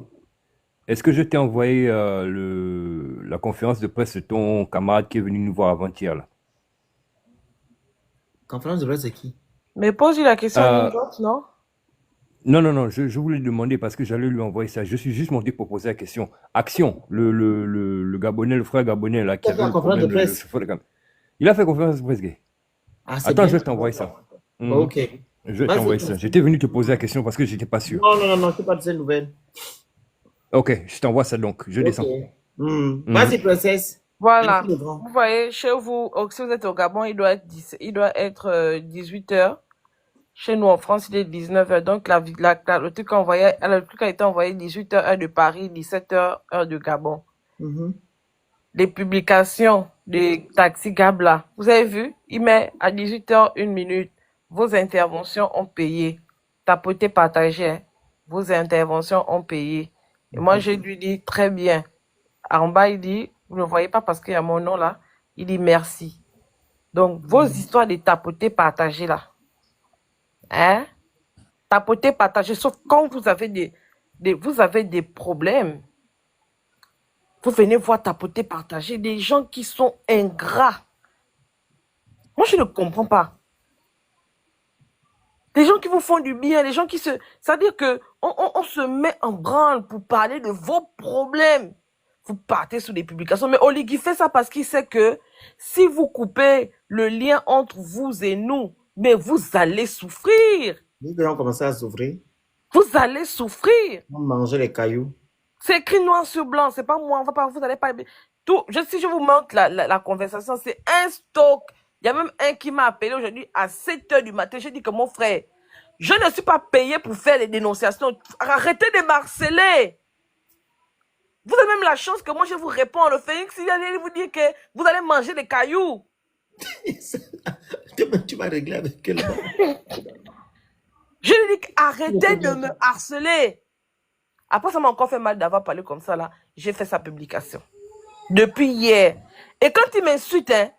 Est-ce que je t'ai envoyé la conférence de presse de ton camarade qui est venu nous voir avant-hier là? Conférence de presse, c'est qui? Mais pose-lui la question en Euh, inbox, non? non, je voulais demander parce que j'allais lui envoyer ça. Je suis juste monté pour poser la question. Action, le Gabonais, le frère Gabonais là, qui C'est avait la le conférence de problème, le presse. chauffeur de camion. Il a fait conférence de presse gay. Ah, c'est Attends, bien. je vais t'envoyer ça. Mhm. Ok. Je vais Vas-y. t'envoyer ça. J'étais venu te poser la question parce que j'étais pas sûr. Non, c'est pas de ces nouvelles. Ok, je t'envoie ça donc. Je Ok. descends. Mhm. Vas-y, princesse. Voilà. Merci, le grand. Vous voyez, chez vous, si vous êtes au Gabon, il doit être 18 h. Chez nous, en France, il est 19 h. Donc, le truc a été envoyé 18 h heure de Paris, 17 h heure de Gabon. Mhm. Les publications des taxis Gab là, vous avez vu, il met à 18 h 1 minute. Vos interventions ont payé. Tapotez, partagez. Hein. Vos interventions ont payé. Et moi, je lui dis très bien. En bas, il dit, vous ne le voyez pas parce qu'il y a mon nom là. Il dit merci. Donc, vos histoires de tapoter, partager là. Hein? Tapoter, partager. Sauf quand vous avez des problèmes. Vous venez voir tapoter, partager. Des gens qui sont ingrats. Moi, je ne comprends pas. Des gens qui vous font du bien, des gens qui se... C'est-à-dire qu'on se met en branle pour parler de vos problèmes. Vous partez sur des publications. Mais Oligui fait ça parce qu'il sait que si vous coupez le lien entre vous et nous, mais vous allez souffrir. Nous allons commencer à s'ouvrir. Vous allez souffrir. On va manger les cailloux. C'est écrit noir sur blanc. C'est pas moi. Vous allez pas... Tout, si je vous montre la conversation, c'est un stock. Il y a même un qui m'a appelé aujourd'hui à 7 h du matin. J'ai dit que mon frère, je ne suis pas payé pour faire les dénonciations. Arrêtez de m'harceler. Vous avez même la chance que moi je vous réponds. Le Phoenix, il allait vous dire que vous allez manger des cailloux. Tu vas régler avec elle. Je lui dis arrêtez de me harceler. Après, ça m'a encore fait mal d'avoir parlé comme ça là. J'ai fait sa publication. Depuis hier. Et quand il m'insulte, hein,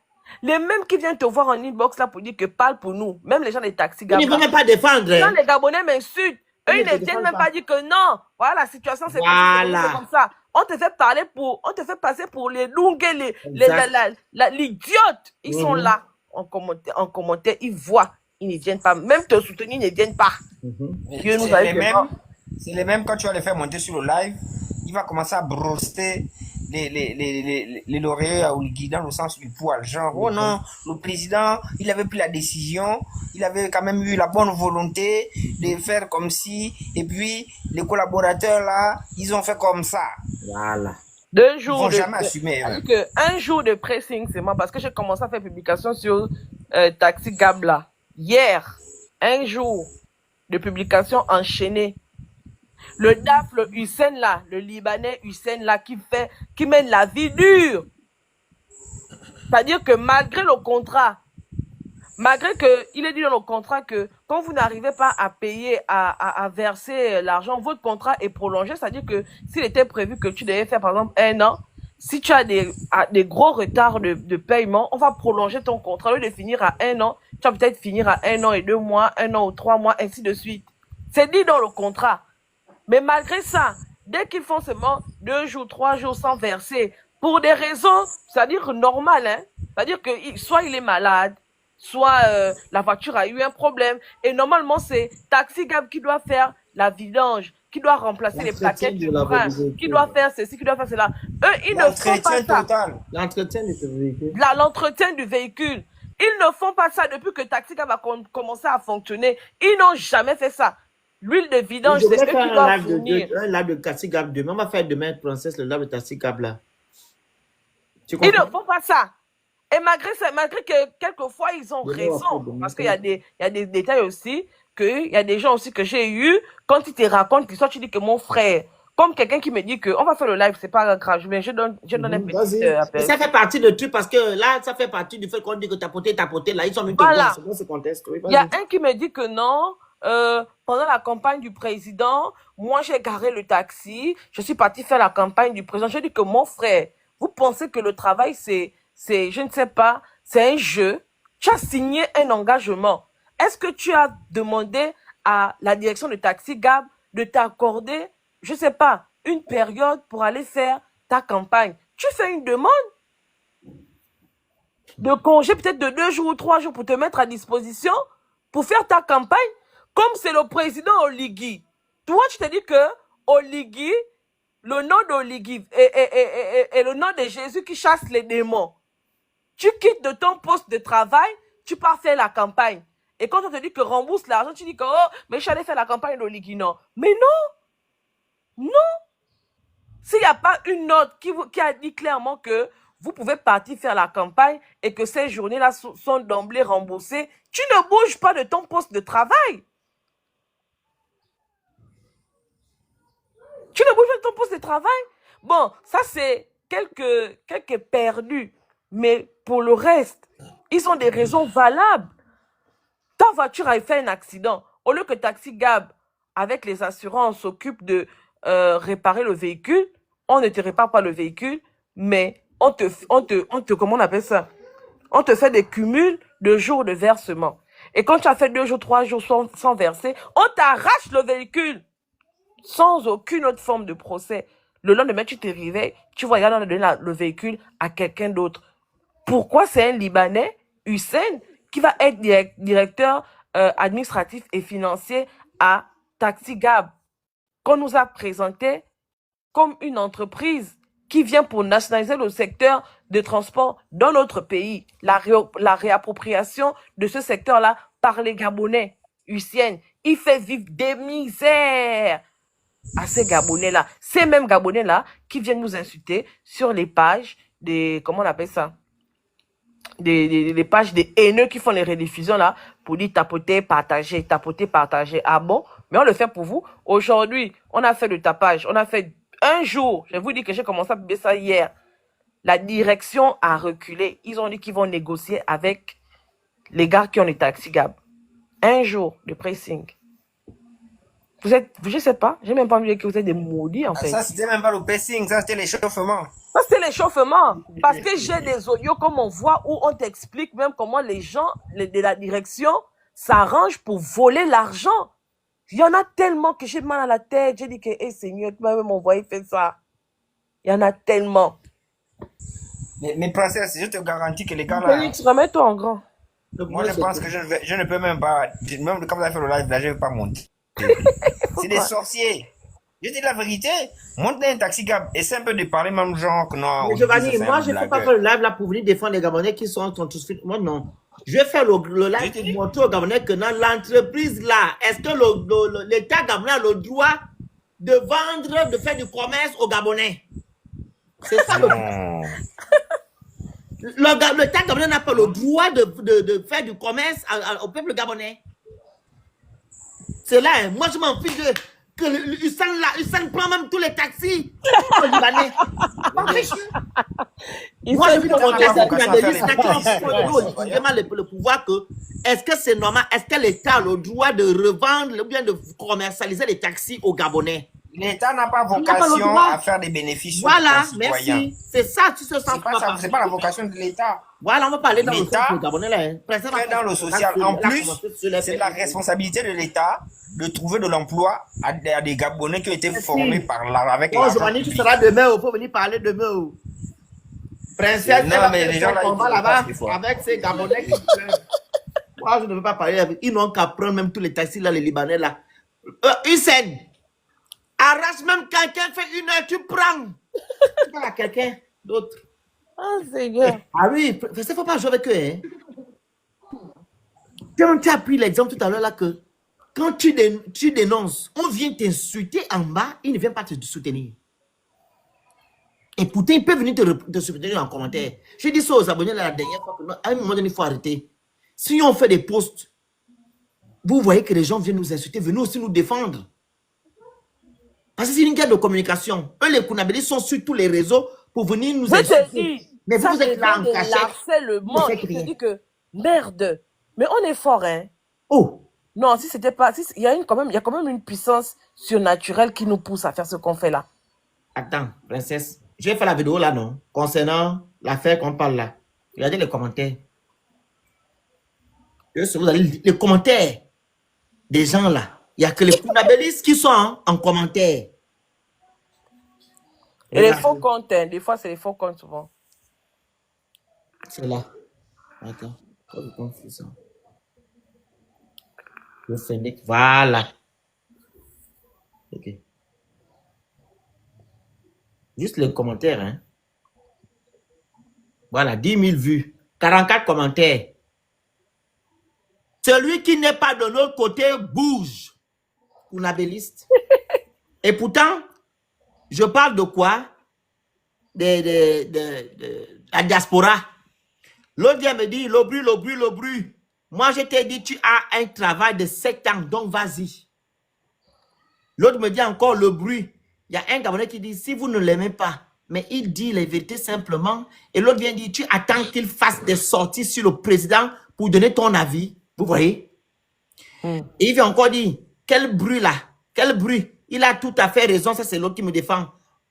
les mêmes qui viennent te voir en inbox là pour dire que parle pour nous, même les gens des taxis Ils ne vont même pas défendre. quand Hein. les Gabonais m'insultent, eux Ils ils ne ne te viennent défendent même pas. pas dire que non, voilà la situation c'est Voilà. comme ça. On te fait parler on te fait passer pour les lungues, Exact. l'idiote. Ils sont là en commentaire, ils voient, ils ne viennent pas. Même te soutenir, ils ne viennent pas. Dieu nous a dit que non. C'est les mêmes quand tu vas les faire monter sur le live, il va commencer à broster les lauriers à Oligui dans le sens du poil. Genre, oh non, le président, il avait pris la décision, il avait quand même eu la bonne volonté de faire comme si, et puis les collaborateurs là, ils ont fait comme ça. Voilà. 2 Ils jours vont de jamais assumer. Hein. un jour de pressing, c'est moi parce que j'ai commencé à faire publication sur Taxi Gabla. Hier, un jour de publication enchaînée. Le DAF, le Hussein là, le Libanais Hussein là, qui mène la vie dure. C'est-à-dire que malgré le contrat, malgré qu'il est dit dans le contrat que quand vous n'arrivez pas à payer, à verser l'argent, votre contrat est prolongé. C'est-à-dire que s'il était prévu que tu devais faire par exemple 1 an, si tu as des gros retards de paiement, on va prolonger ton contrat. Au lieu de finir à 1 an, tu vas peut-être finir à 1 an et 2 mois, 1 an ou 3 mois, ainsi de suite. C'est dit dans le contrat. Mais malgré ça, dès qu'ils font seulement 2 jours, 3 jours sans verser, pour des raisons, c'est-à-dire normales, hein, c'est-à-dire que soit il est malade, soit la voiture a eu un problème, et normalement c'est Taxi Gab qui doit faire la vidange, qui doit remplacer les plaquettes du frein, qui doit faire ceci, qui doit faire cela. Eux, ils ne font pas ça. L'entretien de ce véhicule. L'entretien du véhicule. Ils ne font pas ça depuis que Taxi Gab a commencé à fonctionner. Ils n'ont jamais fait ça. L'huile de vidange, c'est eux qui doivent fournir. Un live de Taxi Gab demain. On va faire demain, princesse, le live de Taxi Gab là. Tu Ils ne comprends? font pas ça. Et malgré que quelquefois ils ont raison, parce qu'il y a des détails aussi, qu'il y a des gens aussi que j'ai eu, quand ils te racontent l'histoire, tu dis que mon frère, comme quelqu'un qui me dit que on va faire le live, c'est pas grave, mais je donne un petit Vas-y. Mais appel. ça fait partie de truc parce que là, ça fait partie du fait qu'on dit que tapoter, là, ils sont venus te Voilà. voir. C'est dans ce contexte. Oui, Il y a vas-y. un qui me dit que non, pendant la campagne du président, moi j'ai garé le taxi, je suis parti faire la campagne du président. Je dis que mon frère, vous pensez que le travail c'est, je ne sais pas, c'est un jeu. Tu as signé un engagement. Est-ce que tu as demandé à la direction de Taxi Gab de t'accorder, je ne sais pas, une période pour aller faire ta campagne? Tu fais une demande de congé peut-être de 2 jours ou 3 jours pour te mettre à disposition pour faire ta campagne, comme c'est le président Oligui. Toi, tu te dis que Oligui, le nom d'Oligui et le nom de Jésus qui chasse les démons. Tu quittes de ton poste de travail, tu pars faire la campagne. Et quand on te dit que rembourse l'argent, tu dis que oh, mais je suis allé faire la campagne d'Oligui. Non. Mais non, non. S'il n'y a pas une note qui a dit clairement que vous pouvez partir faire la campagne et que ces journées-là sont d'emblée remboursées, tu ne bouges pas de ton poste de travail. Tu ne bouges pas de ton poste de travail. Bon, ça c'est quelques perdus. Mais pour le reste, ils ont des raisons valables. Ta voiture a fait un accident. Au lieu que Taxi Gab, avec les assurances, s'occupe de réparer le véhicule, on ne te répare pas le véhicule, mais on te, comment on appelle ça? On te fait des cumuls de jours de versement. Et quand tu as fait 2 jours, 3 jours sans verser, on t'arrache le véhicule sans aucune autre forme de procès. Le lendemain, tu te réveilles, tu vois, il y a donné le véhicule à quelqu'un d'autre. Pourquoi c'est un Libanais, Hussein, qui va être directeur administratif et financier à Taxi Gab, qu'on nous a présenté comme une entreprise qui vient pour nationaliser le secteur de transport dans notre pays. La réappropriation de ce secteur-là par les Gabonais. Hussein, il fait vivre des misères à ces Gabonais-là. Ces mêmes Gabonais-là qui viennent nous insulter sur les pages des, comment on appelle ça? Des pages des haineux qui font les rediffusions là pour dire tapoter, partager, tapoter, partager. Ah bon? Mais on le fait pour vous. Aujourd'hui, on a fait le tapage. On a fait 1 jour. Je vous dis que j'ai commencé à publier ça hier. La direction a reculé. Ils ont dit qu'ils vont négocier avec les gars qui ont les Taxi Gab. 1 jour de pressing. Vous êtes, je sais pas, j'ai même pas envie que vous êtes des maudits en fait. Ça, c'était même pas le pressing, ça, c'était l'échauffement. Ça, c'est l'échauffement. Parce que j'ai des audios comme on voit où on t'explique même comment les gens de la direction s'arrangent pour voler l'argent. Il y en a tellement que j'ai mal à la tête. J'ai dit que, hey, Seigneur, tu m'as même envoyé faire ça. Il y en a tellement. Mais princesse, je te garantis que les gars là, Félix, remets-toi en grand. moi je pense que je ne peux même pas, même quand vous avez fait le live là, je ne vais pas monter. C'est des sorciers. Je dis la vérité. Monte dans un taxi Gab, essaie un peu de parler même genre que non. Mais Giovanni, moi, je ne fais pas faire le live là pour venir défendre les Gabonais qui sont en tous. Moi, non. Je vais faire le live pour montrer aux Gabonais que dans l'entreprise là, est-ce que l'État gabonais a le droit de vendre, de faire du commerce aux Gabonais? C'est ça le l'État gabonais n'a pas le droit de faire du commerce au peuple gabonais. C'est là, hein. Moi je m'en fiche que Hussein prend même tous les taxis. Moi je vais montrer ça. Il y a des listes qui ont vraiment le pouvoir que est-ce que c'est normal, est-ce que l'État a le droit de revendre ou bien de commercialiser les taxis aux Gabonais? L'État n'a pas vocation à faire des bénéfices. Voilà, merci. C'est ça, tu se sens c'est pas la vocation de l'État. Voilà, on va parler dans le L'État social Gabonais là. dans le social. En plus, c'est la responsabilité de l'État de trouver de l'emploi à des Gabonais qui ont été formés avec l'argent. Giovanni, tu seras demain, il faut venir parler demain. Princesse, non, mais les gens là-bas avec ces Gabonais qui moi, je ne veux pas parler avec. Ils n'ont qu'à prendre même tous les taxis là, les Libanais là. Hussein, arrache même quelqu'un, fait 1 heure, tu prends. Tu parles à quelqu'un d'autre. Ah, Seigneur. Ah oui, il ne faut pas jouer avec eux. Hein. Tu as pris l'exemple tout à l'heure là que quand tu dénonces, on vient t'insulter en bas, il ne vient pas te soutenir. Et pourtant, ils peuvent venir te soutenir en commentaire. J'ai dit ça aux abonnés la dernière fois, qu'à un moment donné, il faut arrêter. Si on fait des posts, vous voyez que les gens viennent nous insulter, venez aussi nous défendre. Parce que c'est une guerre de communication. Eux, les Kounabélis sont sur tous les réseaux pour venir nous insulter. Mais vous êtes là en cachette. Je te dis que, merde. Mais on est fort, hein. Oh. Non, si c'était pas... il y a quand même une puissance surnaturelle qui nous pousse à faire ce qu'on fait là. Attends, princesse. J'ai fait la vidéo là, non? Concernant l'affaire qu'on parle là. Regardez les commentaires. Vous allez les commentaires des gens là. Il n'y a que les Kounabélis qui sont en commentaire. Et les faux comptes, hein. Des fois, c'est les faux comptes souvent. C'est là. Attends. Voilà. Ok. Juste les commentaires, hein. Voilà, 10 000 vues. 44 commentaires. Celui qui n'est pas de l'autre côté bouge. Kounabéliste. Et pourtant, je parle de quoi? De la diaspora. L'autre vient me dire, le bruit. Moi, je t'ai dit, tu as un travail de 7 ans, donc vas-y. L'autre me dit encore le bruit. Il y a un Gabonais qui dit, si vous ne l'aimez pas, mais il dit les vérités simplement. Et l'autre vient dire, tu attends qu'il fasse des sorties sur le président pour donner ton avis. Vous voyez? Et il vient encore dire, quel bruit là? Quel bruit? Il a tout à fait raison, ça c'est l'autre qui me défend.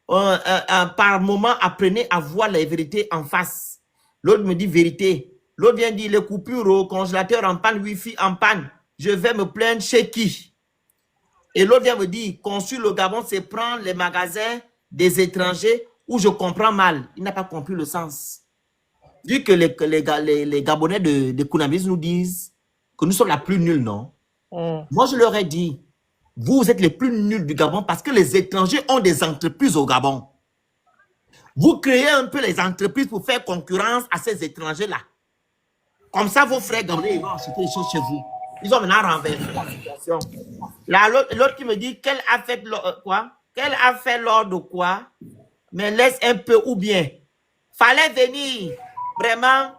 Par moment, apprenez à voir les vérités en face. L'autre me dit vérité. L'autre vient dire, les coupures au congélateur en panne, Wi-Fi en panne. Je vais me plaindre chez qui? Et l'autre vient me dire, consul le Gabon, c'est prendre les magasins des étrangers où je comprends mal. Il n'a pas compris le sens. Vu que les Gabonais de Kounabélis nous disent que nous sommes la plus nulle, non? Moi, je leur ai dit, vous êtes les plus nuls du Gabon parce que les étrangers ont des entreprises au Gabon. Vous créez un peu les entreprises pour faire concurrence à ces étrangers-là. Comme ça, vos frères gabonais vont acheter les choses chez vous. Ils ont maintenant renversé la situation. Là, l'autre qui me dit, quel a fait quoi? Quel a fait l'ordre de quoi? Mais laisse un peu ou bien. Fallait venir vraiment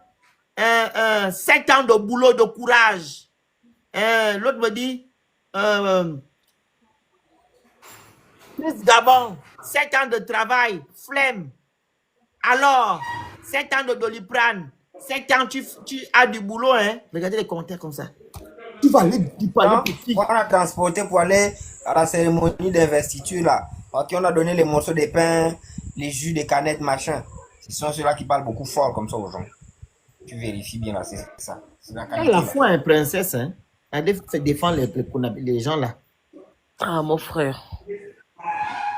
7 ans de boulot, de courage. L'autre me dit, plus Gabon, 7 ans de travail, flemme. Alors, 7 ans de Doliprane, 7 ans, tu as du boulot, hein? Regardez les commentaires comme ça. Tu vas aller on a transporté pour aller à la cérémonie d'investiture là. Ok, on a donné les morceaux de pain, les jus de canettes, machin. Ce sont ceux-là qui parlent beaucoup fort comme ça aux gens. Tu vérifies bien là, c'est ça. C'est la qualité. La foi, hein, princesse, hein? Elle fait défendre les gens là. Ah, mon frère.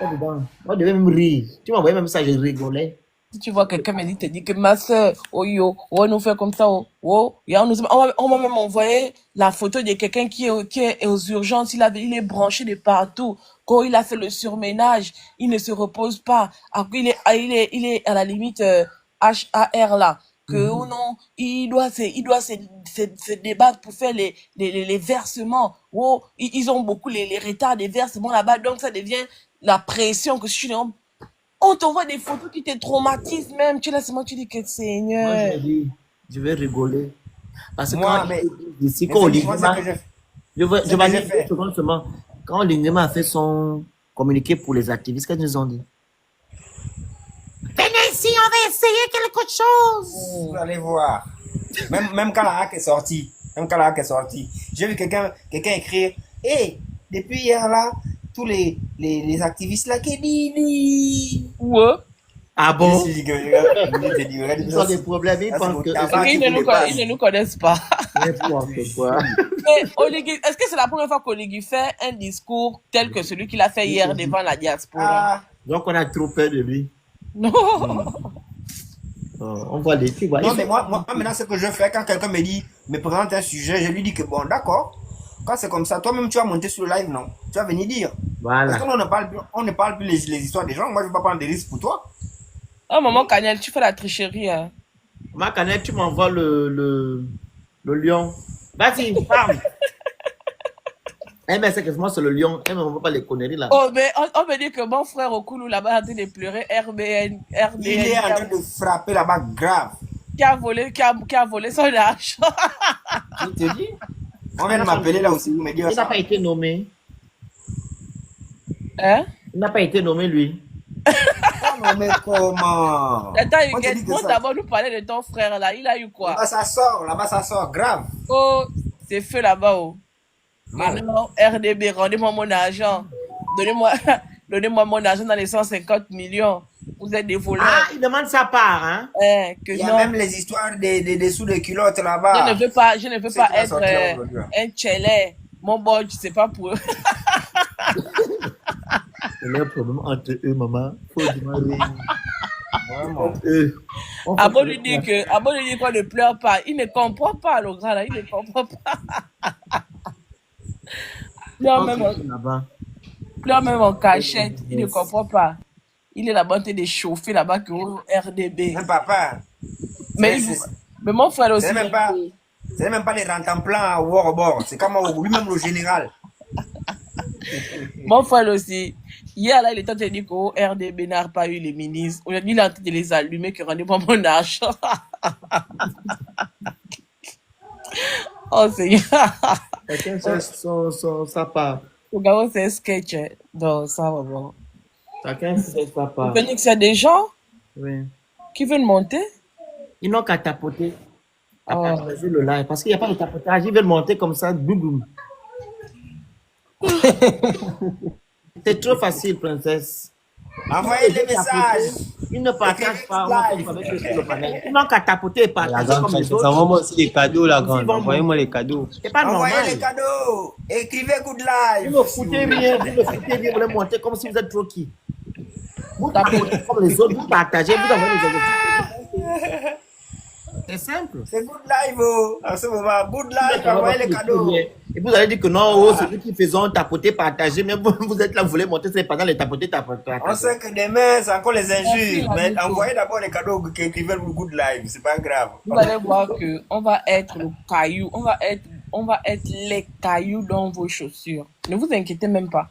Moi, je devais même rire. Tu m'envoyais même ça, je rigolais. Si tu vois quelqu'un me dit, te dit que ma soeur, oh yo, on va nous faire comme ça, oh, on m'a même envoyé la photo de quelqu'un qui est aux urgences, il est branché de partout. Quand il a fait le surménage, il ne se repose pas. Après, il est à la limite HAR là. Que ou non, il doit se débattre pour faire les versements. Oh, ils ont beaucoup les retards des versements là-bas, donc ça devient la pression que si tu on t'envoie des photos qui te traumatisent même. Tu laisses seulement, tu dis que Seigneur. Moi, je vais rigoler. Parce que moi, quand Olingema, je vais dire une seconde seulement. Quand Olingema a fait son communiqué pour les activistes, qu'est-ce qu'ils nous ont dit? Venez ici, on va essayer quelque chose. Vous allez voir. Même quand la hack est sortie, j'ai vu quelqu'un écrire, hey, depuis hier là, tous les activistes là qui disent. Ouais. Ah bon? Ils ont des problèmes, ils pensent que... Ils ne nous connaissent pas. N'importe quoi. Mais est-ce que c'est la première fois qu'Oligui fait un discours tel que celui qu'il a fait hier devant la diaspora? Donc on a trop peur de lui. Non. On voit les filles. Non, mais moi, maintenant, ce que je fais, quand quelqu'un me présente un sujet, je lui dis que bon, d'accord. Quand c'est comme ça, toi-même, tu vas monter sur le live, non? Tu vas venir dire. Voilà. Parce qu'on ne parle plus les histoires des gens. Moi, je ne vais pas prendre des risques pour toi. Oh, maman Canel, tu fais la tricherie, hein. Maman Canel, tu m'envoies le lion. Vas-y, parle. Mais c'est quasiment sur le lion. On ne veut pas les conneries là. Oh, mais on me dit que mon frère au Koulou là-bas a en train de pleurer. RBN, Il est en train de frapper là-bas grave. qui a volé son argent. Je te dis. On vient de m'appeler là aussi, vous me dire Il n'a ça. pas été nommé. Hein? Il n'a pas été nommé, lui. Oh non, mais comment? Attends, On te dit que moi ça. d'abord nous parler de ton frère là. Il a eu quoi? Là-bas ça sort, grave. Oh, c'est feu là-bas. Oh. Mal. Maintenant, RDB, rendez-moi mon argent. Donnez-moi donnez-moi mon argent dans les 150 millions. Vous êtes des voleurs. Ah, il demande sa part, hein? Que Il y a non. même les histoires des dessous de culottes Je là-bas. ne veux pas C'est être qui va sortir aujourd'hui. un tchelé. Mon boy, je sais pas pour eux. C'est leur problème entre eux, maman. Faut demander. Vraiment. Eux. Abo lui dit qu'on ne pleure pas. Il ne comprend pas, le gars là. Il ne comprend pas. Pleure même en cachette. Il ne comprend pas. Il est là-bas en train de chauffer là-bas que au RDB. Même papa. Mais mon frère aussi. C'est même pas les rentemplan à Warobor. C'est comme lui-même le général. Mon frère aussi. Hier, là, il était en train de dire qu'au RDB n'a pas eu les ministres. Aujourd'hui, il est en train de les allumer, que rendez-moi mon argent. Oh, Seigneur. Chacun sa part. Regarde, c'est un sketch. Hein. Non, ça va bon. Chacun fait sa part. Phoenix, il y a des gens Oui. qui veulent monter. Ils n'ont qu'à tapoter. À Oh. partager le live. Parce qu'il n'y a pas de tapotage. Ils veulent monter comme ça. Boum, boum. C'est trop facile, princesse. Envoyez les messages. Ils ne partagent pas. On va avec eux sur le panel. Ils n'ont qu'à tapoter et La partager grande comme les princesse, autres. envoie-moi aussi les cadeaux, la Ils grande. vont Envoyez-moi les cadeaux. C'est pas Envoyez les normal. cadeaux. Écrivez good Vous live. me foutez bien, vous voulez monter comme si vous êtes trop qui. Vous tapotez comme les autres, vous partagez, vous envoyez les objectifs. C'est simple. C'est good live, oh. En ce moment, good live, envoyez les cadeaux. Et vous allez dire que non, oh, c'est nous qui faisons tapoter, partager, mais vous êtes là, vous voulez monter, c'est pendant les tapoter, tapoter. On sait que demain, c'est encore les injures. Merci, Mais la envoyez d'abord les cadeaux qui écrivez le good live. C'est pas grave. Vous allez voir que on va être le caillou. On va être les cailloux dans vos chaussures. Ne vous inquiétez même pas.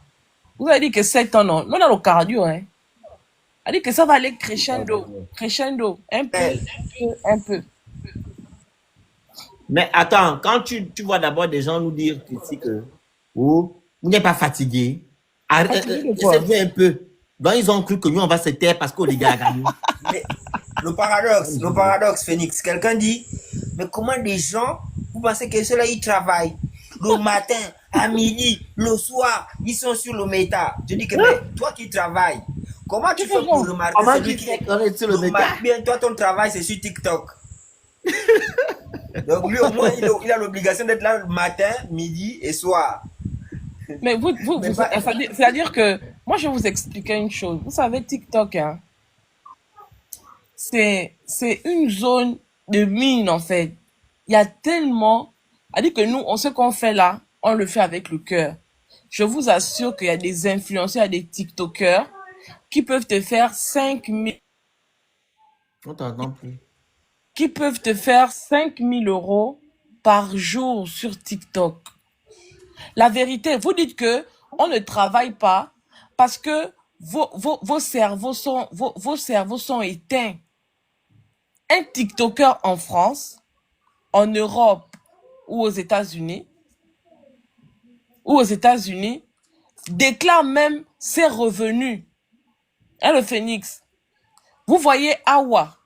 Vous avez dit que 7 ans, non. Non, dans le cardio, hein. Elle dit que ça va aller crescendo. Crescendo. Un peu. Mais attends, quand tu vois d'abord des gens nous dire ici que vous n'êtes pas fatigué, Fatigué de quoi? essayez un peu. Donc ils ont cru que nous on va se taire parce qu'on les gars a gagné. Mais le paradoxe, Phoenix, quelqu'un dit, mais comment des gens, vous pensez que ceux-là, ils travaillent le matin, à midi, le soir, ils sont sur le méta. Je dis que, mais toi qui travailles, comment tu fais pour remarquer Comment celui tu fais qu'on est sur le méta? remarque bien, toi, ton travail, c'est sur TikTok. Donc lui, au moins, il a l'obligation d'être là le matin, midi et soir. Mais c'est-à-dire que, moi, je vais vous expliquer une chose. Vous savez, TikTok, hein, c'est une zone de mine, en fait. Il y a tellement, c'est-à-dire que nous, ce qu'on fait là, on le fait avec le cœur. Je vous assure qu'il y a des influenceurs, il y a des TikTokers qui peuvent te faire 5 000, On t'entend plus. qui peuvent te faire 5 000 € par jour sur TikTok. La vérité, vous dites que on ne travaille pas parce que vos cerveaux sont éteints. Un TikToker en France, en Europe ou aux États-Unis, déclare même ses revenus. Hein, le Phoenix. Vous voyez Awa.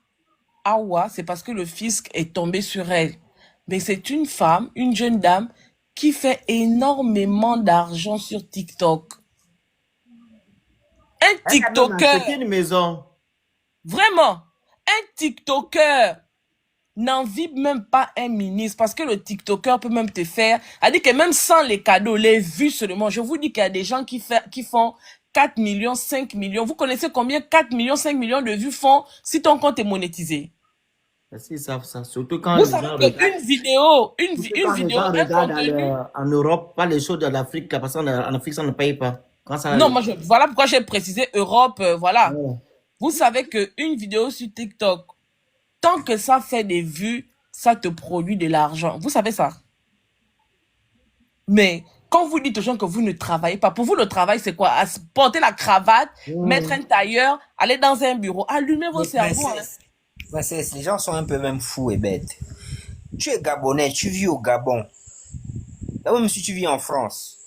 Awa, c'est parce que le fisc est tombé sur elle. Mais c'est une femme, une jeune dame, qui fait énormément d'argent sur TikTok. Un TikToker, C'est une maison. vraiment, un TikToker n'envie même pas un ministre parce que le TikToker peut même te faire, elle dit que même sans les cadeaux, les vues seulement, je vous dis qu'il y a des gens qui font 4 millions, 5 millions. Vous connaissez combien 4 millions, 5 millions de vues font si ton compte est monétisé? Ils savent ça. Surtout quand Vous les savez gens qu'une regardent. vidéo, un Regarde contenu. en Europe, pas les shows de l'Afrique, parce qu'en Afrique, ça ne paye pas. Quand ça, Non, voilà pourquoi j'ai précisé Europe, voilà. Ouais. Vous savez qu'une vidéo sur TikTok, tant que ça fait des vues, ça te produit de l'argent. Vous savez ça? Mais quand vous dites aux gens que vous ne travaillez pas, pour vous, le travail, c'est quoi? Porter la cravate, mettre un tailleur, aller dans un bureau, allumer vos Mais cerveaux. princesse, les gens sont un peu même fous et bêtes. Tu es Gabonais, tu vis au Gabon. Là, même si tu vis en France.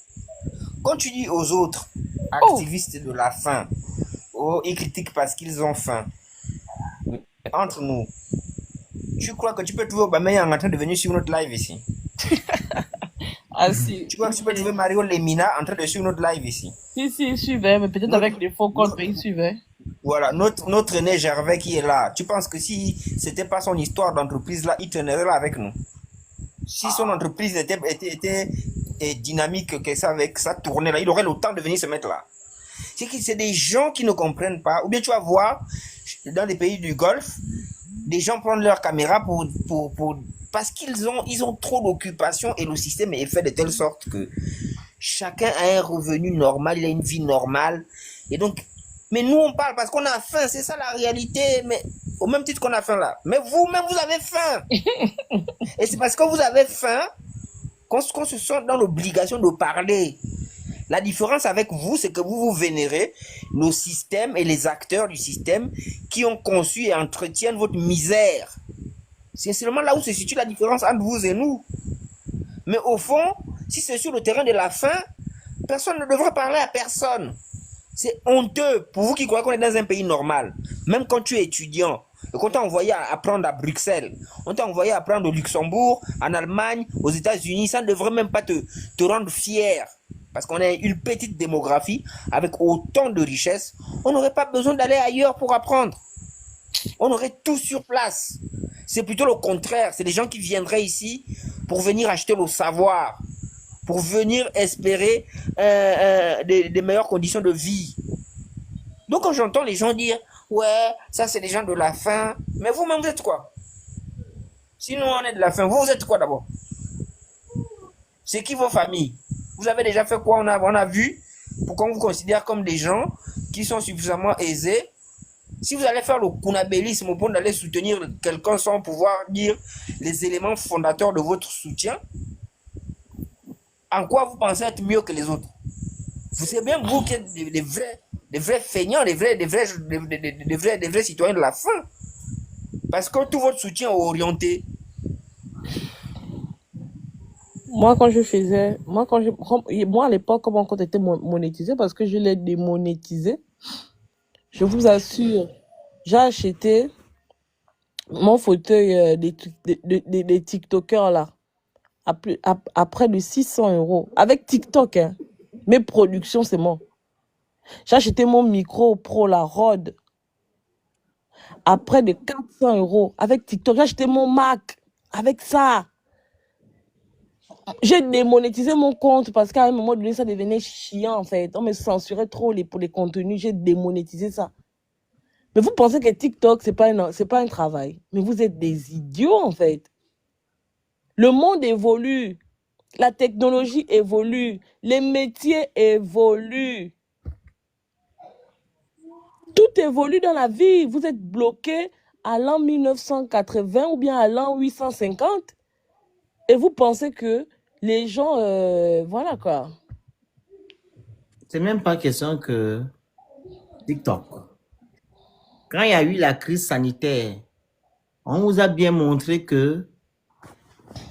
Quand tu dis aux autres activistes de la faim, ils critiquent parce qu'ils ont faim. Entre nous, tu crois que tu peux trouver Aubameyang en train de venir sur notre live ici? Ah si. Tu crois que tu peux trouver Mario Lemina en train de suivre notre live ici? Si, il suivait, mais peut-être avec les faux comptes, mais il suivait. Voilà, notre René Gervais qui est là. Tu penses que si c'était pas son histoire d'entreprise là, il traînerait là avec nous? Si son entreprise était dynamique, que ça avec ça tournait là, il aurait le temps de venir se mettre là. C'est des gens qui ne comprennent pas. Ou bien tu vas voir dans les pays du Golfe, des gens prennent leur caméra parce qu'ils ont trop d'occupation et le système est fait de telle sorte que chacun a un revenu normal, il a une vie normale. Et donc, mais nous on parle parce qu'on a faim, c'est ça la réalité. Mais au même titre qu'on a faim là. Mais vous-même vous avez faim. Et c'est parce que vous avez faim qu'on se sent dans l'obligation de parler. La différence avec vous, c'est que vous vénérez le système et les acteurs du système qui ont conçu et entretiennent votre misère. C'est seulement là où se situe la différence entre vous et nous. Mais au fond, si c'est sur le terrain de la faim, personne ne devrait parler à personne. C'est honteux pour vous qui croyez qu'on est dans un pays normal. Même quand tu es étudiant, et qu'on t'a envoyé apprendre à Bruxelles, on t'a envoyé apprendre au Luxembourg, en Allemagne, aux États-Unis, ça ne devrait même pas te rendre fier. Parce qu'on a une petite démographie avec autant de richesses, on n'aurait pas besoin d'aller ailleurs pour apprendre. On aurait tout sur place. C'est plutôt le contraire. C'est des gens qui viendraient ici pour venir acheter le savoir, pour venir espérer des meilleures conditions de vie. Donc quand j'entends les gens dire « Ouais, ça c'est les gens de la faim », mais vous-même vous êtes quoi? Sinon on est de la faim, vous êtes quoi d'abord? C'est qui vos familles? Vous avez déjà fait quoi? On a vu. Pourquoi on vous considère comme des gens qui sont suffisamment aisés? Si vous allez faire le kunabélisme au point d'aller soutenir quelqu'un sans pouvoir dire les éléments fondateurs de votre soutien, en quoi vous pensez être mieux que les autres? Vous savez bien, vous qui êtes des vrais feignants, des vrais citoyens de la faim. Parce que tout votre soutien est orienté. Moi, à l'époque, comment on était monétisé, parce que je l'ai démonétisé, je vous assure, j'ai acheté mon fauteuil des TikTokers là, à près de 600 €. Avec TikTok, hein. Mes productions, c'est moi. J'ai acheté mon micro pro, la Rode, à près de 400 € avec TikTok. J'ai acheté mon Mac avec ça. J'ai démonétisé mon compte parce qu'à un moment donné, ça devenait chiant en fait. On me censurait trop pour les contenus. J'ai démonétisé ça. Mais vous pensez que TikTok, c'est pas un travail. Mais vous êtes des idiots en fait. Le monde évolue. La technologie évolue. Les métiers évoluent. Tout évolue dans la vie. Vous êtes bloqué à l'an 1980 ou bien à l'an 850. Et vous pensez que les gens, voilà quoi. C'est même pas question que TikTok. Quand il y a eu la crise sanitaire, on vous a bien montré que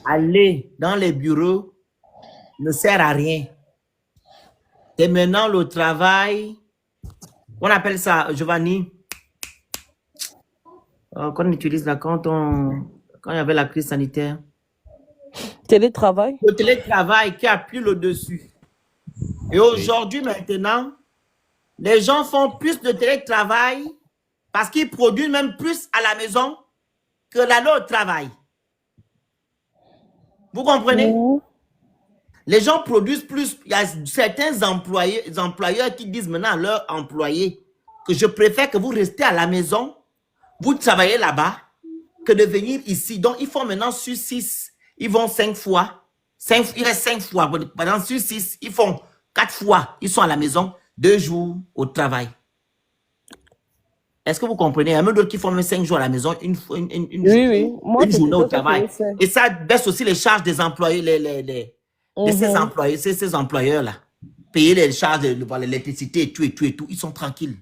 aller dans les bureaux ne sert à rien. C'est maintenant le travail, on appelle ça, Giovanni, qu'on utilise là quand il y avait la crise sanitaire. Télétravail. Le télétravail qui a pris le dessus. Et aujourd'hui, maintenant, les gens font plus de télétravail parce qu'ils produisent même plus à la maison que d'aller au travail. Vous comprenez? Les gens produisent plus. Il y a certains employeurs qui disent maintenant à leurs employés que je préfère que vous restez à la maison, vous travaillez là-bas, que de venir ici. Donc, ils font maintenant sur 6. Ils vont 5 fois. Il reste 5 fois. Pendant sur 6, ils font 4 fois. Ils sont à la maison, 2 jours au travail. Est-ce que vous comprenez? Il y a même d'autres qui font même 5 jours à la maison, une Oui. Moi, journée au travail. Et ça baisse aussi les charges des employés, de ces employeurs-là. Payer les charges de l'électricité et tout, ils sont tranquilles.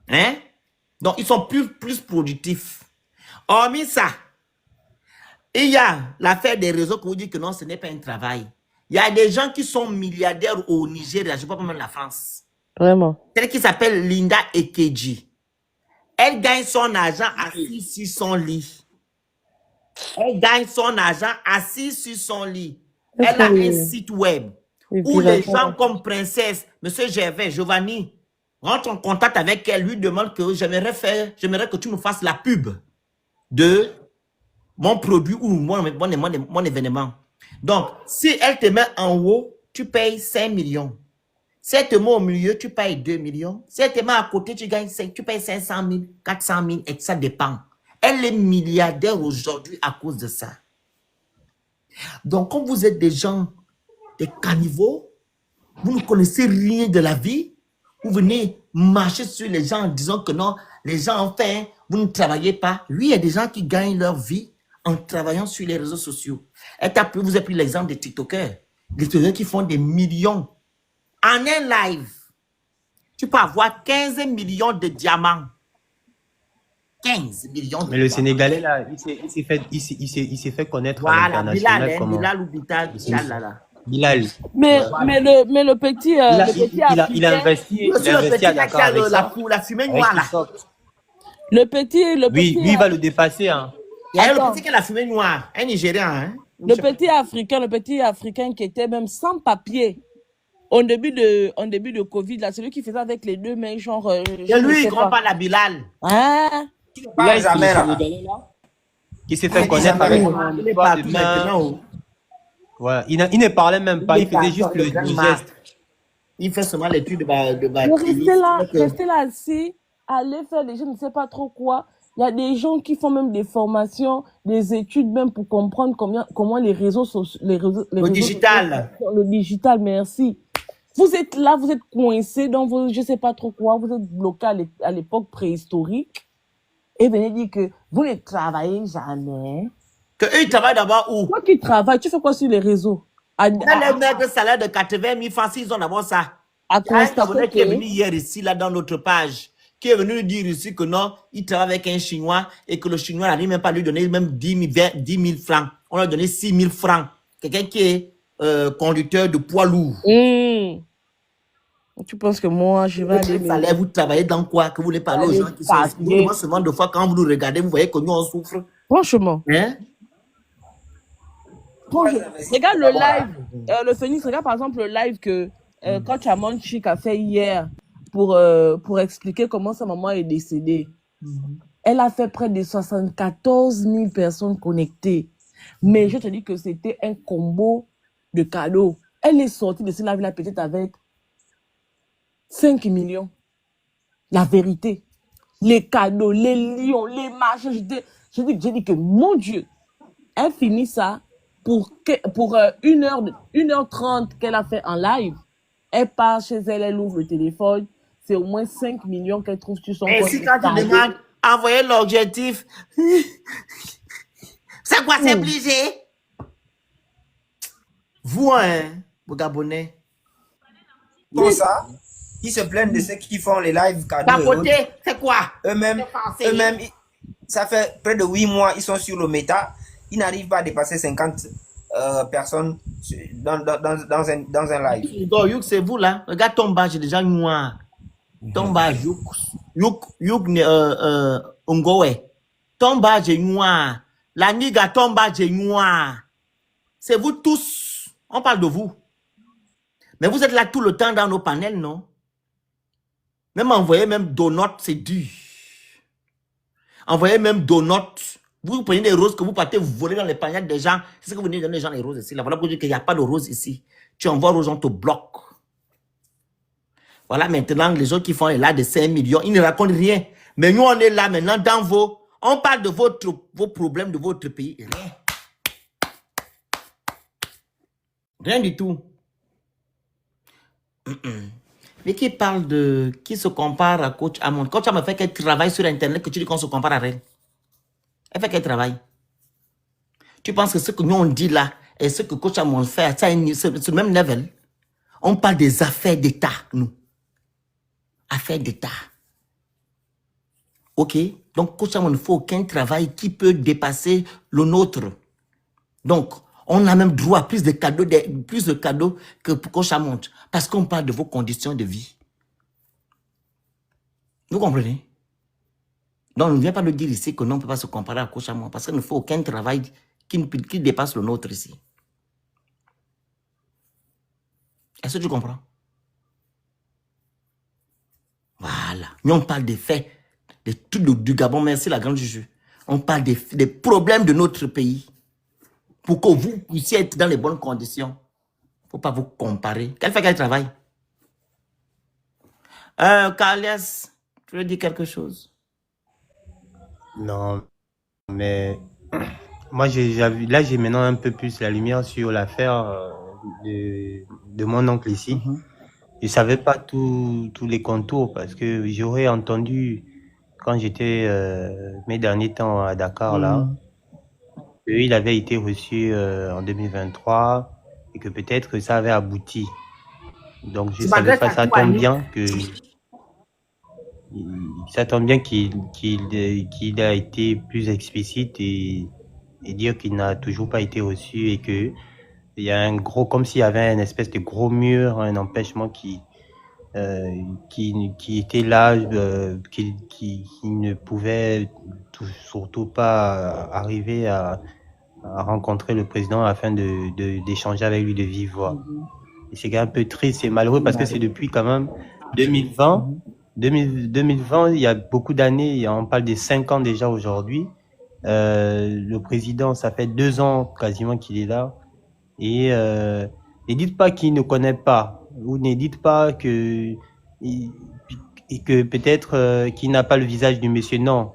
Hein? Donc, ils sont plus productifs. Hormis ça, il y a l'affaire des réseaux que vous dites que non, ce n'est pas un travail. Il y a des gens qui sont milliardaires au Nigeria, je ne sais pas même la France. Vraiment. Celle qui s'appelle Linda Ekeji. Elle gagne son argent assis sur son lit. Elle gagne son argent assis sur son lit. Elle a un site web où les gens comme Princesse, Monsieur Gervais, Giovanni, rentrent en contact avec elle, lui demande que j'aimerais que tu me fasses la pub de mon produit ou mon événement. Donc, si elle te met en haut, tu payes 5 millions. Si elle te met au milieu, tu payes 2 millions. Si elle te met à côté, tu payes 500 000, 400 000, et ça dépend. Elle est milliardaire aujourd'hui à cause de ça. Donc, quand vous êtes des gens, des caniveaux, vous ne connaissez rien de la vie, vous venez marcher sur les gens en disant que non, les gens en fait, vous ne travaillez pas. Oui, il y a des gens qui gagnent leur vie en travaillant sur les réseaux sociaux. Vous avez pris l'exemple des TikTokers. Des TikTokers qui font des millions. En un live, tu peux avoir 15 millions de diamants. 15 millions de Mais le Sénégalais, là, il s'est fait connaître à voilà, l'international. Bilal ou Bilal, Bilal. Mais le petit, Il a investi à Dakar avec ça. la fumée noire, là. le petit, Oui, lui, il va le dépasser. Hein. Il y a le petit qui a la fumée noire, un Nigérian. Hein? le petit Africain qui était même sans papier. En début de Covid, là, celui qui faisait avec les deux mains, genre. Et lui, il ne pas la Bilal. Ah. Pas jamais là. Qui s'est fait connaître avec Il est partout maintenant. Voilà. Il ne parlait même pas, il faisait juste le geste. Il fait seulement l'étude de bactéries. Restez là assis, allez faire je ne sais pas trop quoi. Il y a des gens qui font même des formations, des études même pour comprendre comment les réseaux sociaux, Le digital. Le digital, merci. Vous êtes là, vous êtes coincés dans vos, je sais pas trop quoi, vous êtes bloqué à l'époque préhistorique. Et venez dire que vous ne travaillez jamais. Que eux, ils travaillent d'abord où? Toi qui travailles, tu fais quoi sur les réseaux? Les mecs de salaire de 80 000 francs, ils ont d'abord ça. À Il y a un constater abonné qui est venu hier ici, là, dans notre page, qui est venu nous dire ici que non, il travaille avec un Chinois et que le Chinois n'arrive même pas à lui donner même 10 000 francs. On lui a donné 6 000 francs. Quelqu'un qui est conducteur de poids lourd. Tu penses que moi, je vais aller... Vous travaillez dans quoi? Que vous voulez parler aux gens qui sont ici? Moi, seulement de fois, quand vous nous regardez, vous voyez que nous, on souffre. Franchement. Hein? Regarde le live, le Phoenix, regarde par exemple le live que quand Chamon Chic a fait hier pour expliquer comment sa maman est décédée. Elle a fait près de 74 000 personnes connectées. Mais je te dis que c'était un combo de cadeaux. Elle est sortie de ce live-là peut-être avec 5 millions. La vérité. Les cadeaux, les lions, les machins. J'ai dit que mon Dieu, elle finit ça pour 1h30 qu'elle a fait en live. Elle part chez elle, elle ouvre le téléphone. C'est au moins 5 millions qu'elle trouve sur son compte. Et si quand tu demandes, envoyer l'objectif, c'est quoi, c'est obligé? Vous, hein, vos Gabonais. Pour ça, ils se plaignent de ceux qui font les lives cadeaux. Papoter, c'est quoi? Eux-mêmes, ça fait près de 8 mois, ils sont sur le méta. Ils n'arrivent pas à dépasser 50 personnes dans un live. Youk, c'est vous là. Regarde ton badge, j'ai déjà noir. Ton badge, Youk, Ngowe. Ton badge est noir. La niga, ton badge est noir. C'est vous tous. On parle de vous. Mais vous êtes là tout le temps dans nos panels, non? Même envoyer même donuts, c'est dur. Envoyer même donuts. Vous prenez des roses que vous partez, vous volez dans les paniers des gens. C'est ce que vous venez donner aux gens les roses ici. Là, voilà pour dire qu'il n'y a pas de roses ici. Tu envoies roses, on te bloque. Voilà maintenant les autres qui font là de 5 millions, ils ne racontent rien. Mais nous, on est là maintenant dans on parle de vos problèmes de votre pays. Rien. Rien du tout. Mais qui parle qui se compare à Coach Amon? Coach Amon fait qu'elle travaille sur Internet, que tu dis qu'on se compare à elle. Elle fait qu'elle travaille. Tu penses que ce que nous on dit là, et ce que Coach Amon fait, c'est le même level. On parle des affaires d'État, nous. Affaires d'État. OK? Donc, Coach Amon ne fait aucun travail qui peut dépasser le nôtre. Donc, on a même droit à plus de cadeaux que pour Coach Amon. Parce qu'on parle de vos conditions de vie. Vous comprenez? Donc, ne viens pas nous dire ici que non, on ne peut pas se comparer à Coach Amon. Parce qu'il ne faut aucun travail qui dépasse le nôtre ici. Est-ce que tu comprends? Voilà. Nous, on parle des faits, des trucs du Gabon. Merci, la grande juge. On parle des problèmes de notre pays. Pour que vous puissiez être dans les bonnes conditions. Il ne faut pas vous comparer. Quel fait quel travail? Carles, tu veux dire quelque chose? Non, mais moi, là, j'ai maintenant un peu plus la lumière sur l'affaire de mon oncle ici. Je ne savais pas tous les contours parce que j'aurais entendu, quand j'étais mes derniers temps à Dakar, là, qu'il avait été reçu en 2023 et que peut-être que ça avait abouti. Donc, je ne savais pas, ça tombe bien que... Ça tombe bien qu'il a été plus explicite et dire qu'il n'a toujours pas été reçu et que il y a un gros, comme s'il y avait une espèce de gros mur, un empêchement qui était là, qui ne pouvait surtout pas arriver à rencontrer le président afin d'échanger avec lui de vive voix. Et c'est un peu triste et malheureux parce que c'est depuis quand même 2020, il y a beaucoup d'années, on parle des 5 ans déjà aujourd'hui. Le président, ça fait 2 ans quasiment qu'il est là. Et ne dites pas qu'il ne connaît pas, ou ne dites pas que peut-être qu'il n'a pas le visage du monsieur. Non,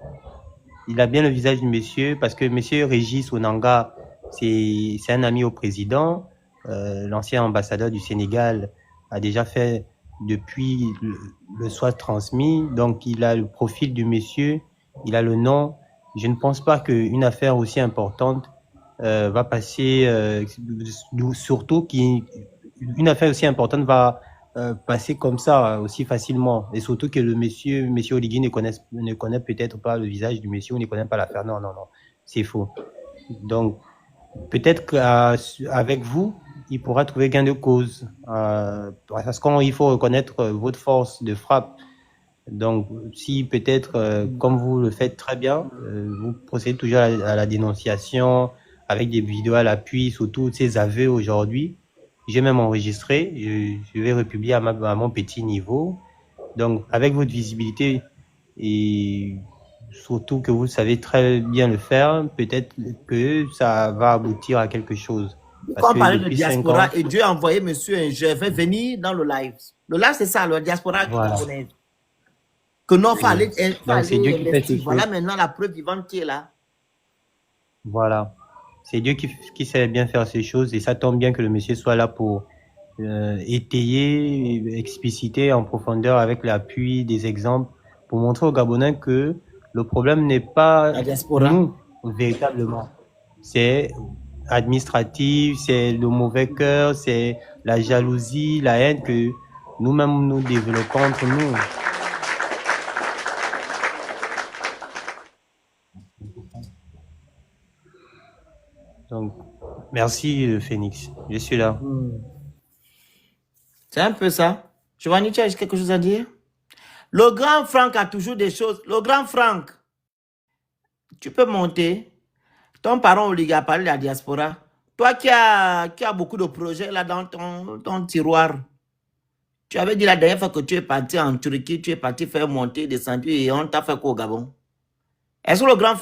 il a bien le visage du monsieur parce que monsieur Régis Onanga, c'est un ami au président. L'ancien ambassadeur du Sénégal a déjà fait depuis le soit transmis, donc il a le profil du monsieur, il a le nom. Je ne pense pas qu'une affaire aussi importante va passer, surtout qu'une affaire aussi importante va passer comme ça aussi facilement, et surtout que le monsieur Oligui ne connaît peut-être pas le visage du monsieur ou ne connaît pas l'affaire. Non, c'est faux. Donc peut-être qu'avec vous, il pourra trouver gain de cause, parce qu'il faut reconnaître votre force de frappe. Donc, si peut-être, comme vous le faites très bien, vous procédez toujours à la dénonciation, avec des vidéos à l'appui sur tous ces aveux aujourd'hui. J'ai même enregistré, je vais republier à mon petit niveau. Donc, avec votre visibilité et surtout que vous savez très bien le faire, peut-être que ça va aboutir à quelque chose. Quand on parlait de diaspora, et Dieu a envoyé monsieur, je vais venir dans le live. Le live, c'est ça, le diaspora voilà. Qui connaît. Que non, fallait donc c'est Dieu qui fait ce voilà maintenant la preuve vivante qui est là. Voilà. C'est Dieu qui sait bien faire ces choses et ça tombe bien que le monsieur soit là pour étayer, expliciter en profondeur avec l'appui des exemples pour montrer aux Gabonais que le problème n'est pas la diaspora. Nous, véritablement. C'est administratif, c'est le mauvais cœur, c'est la jalousie, la haine que nous-mêmes nous développons entre nous. Donc, merci Phoenix, je suis là. C'est un peu ça. Giovanni, tu as quelque chose à dire? Le grand Franck a toujours des choses. Le grand Franck, tu peux monter. Ton parent Oligui a parlé de la diaspora. Toi qui as beaucoup de projets là dans ton tiroir. Tu avais dit la dernière fois que tu es parti en Turquie, tu es parti faire monter, descendre et on t'a fait quoi au Gabon? Est-ce que le grand Franck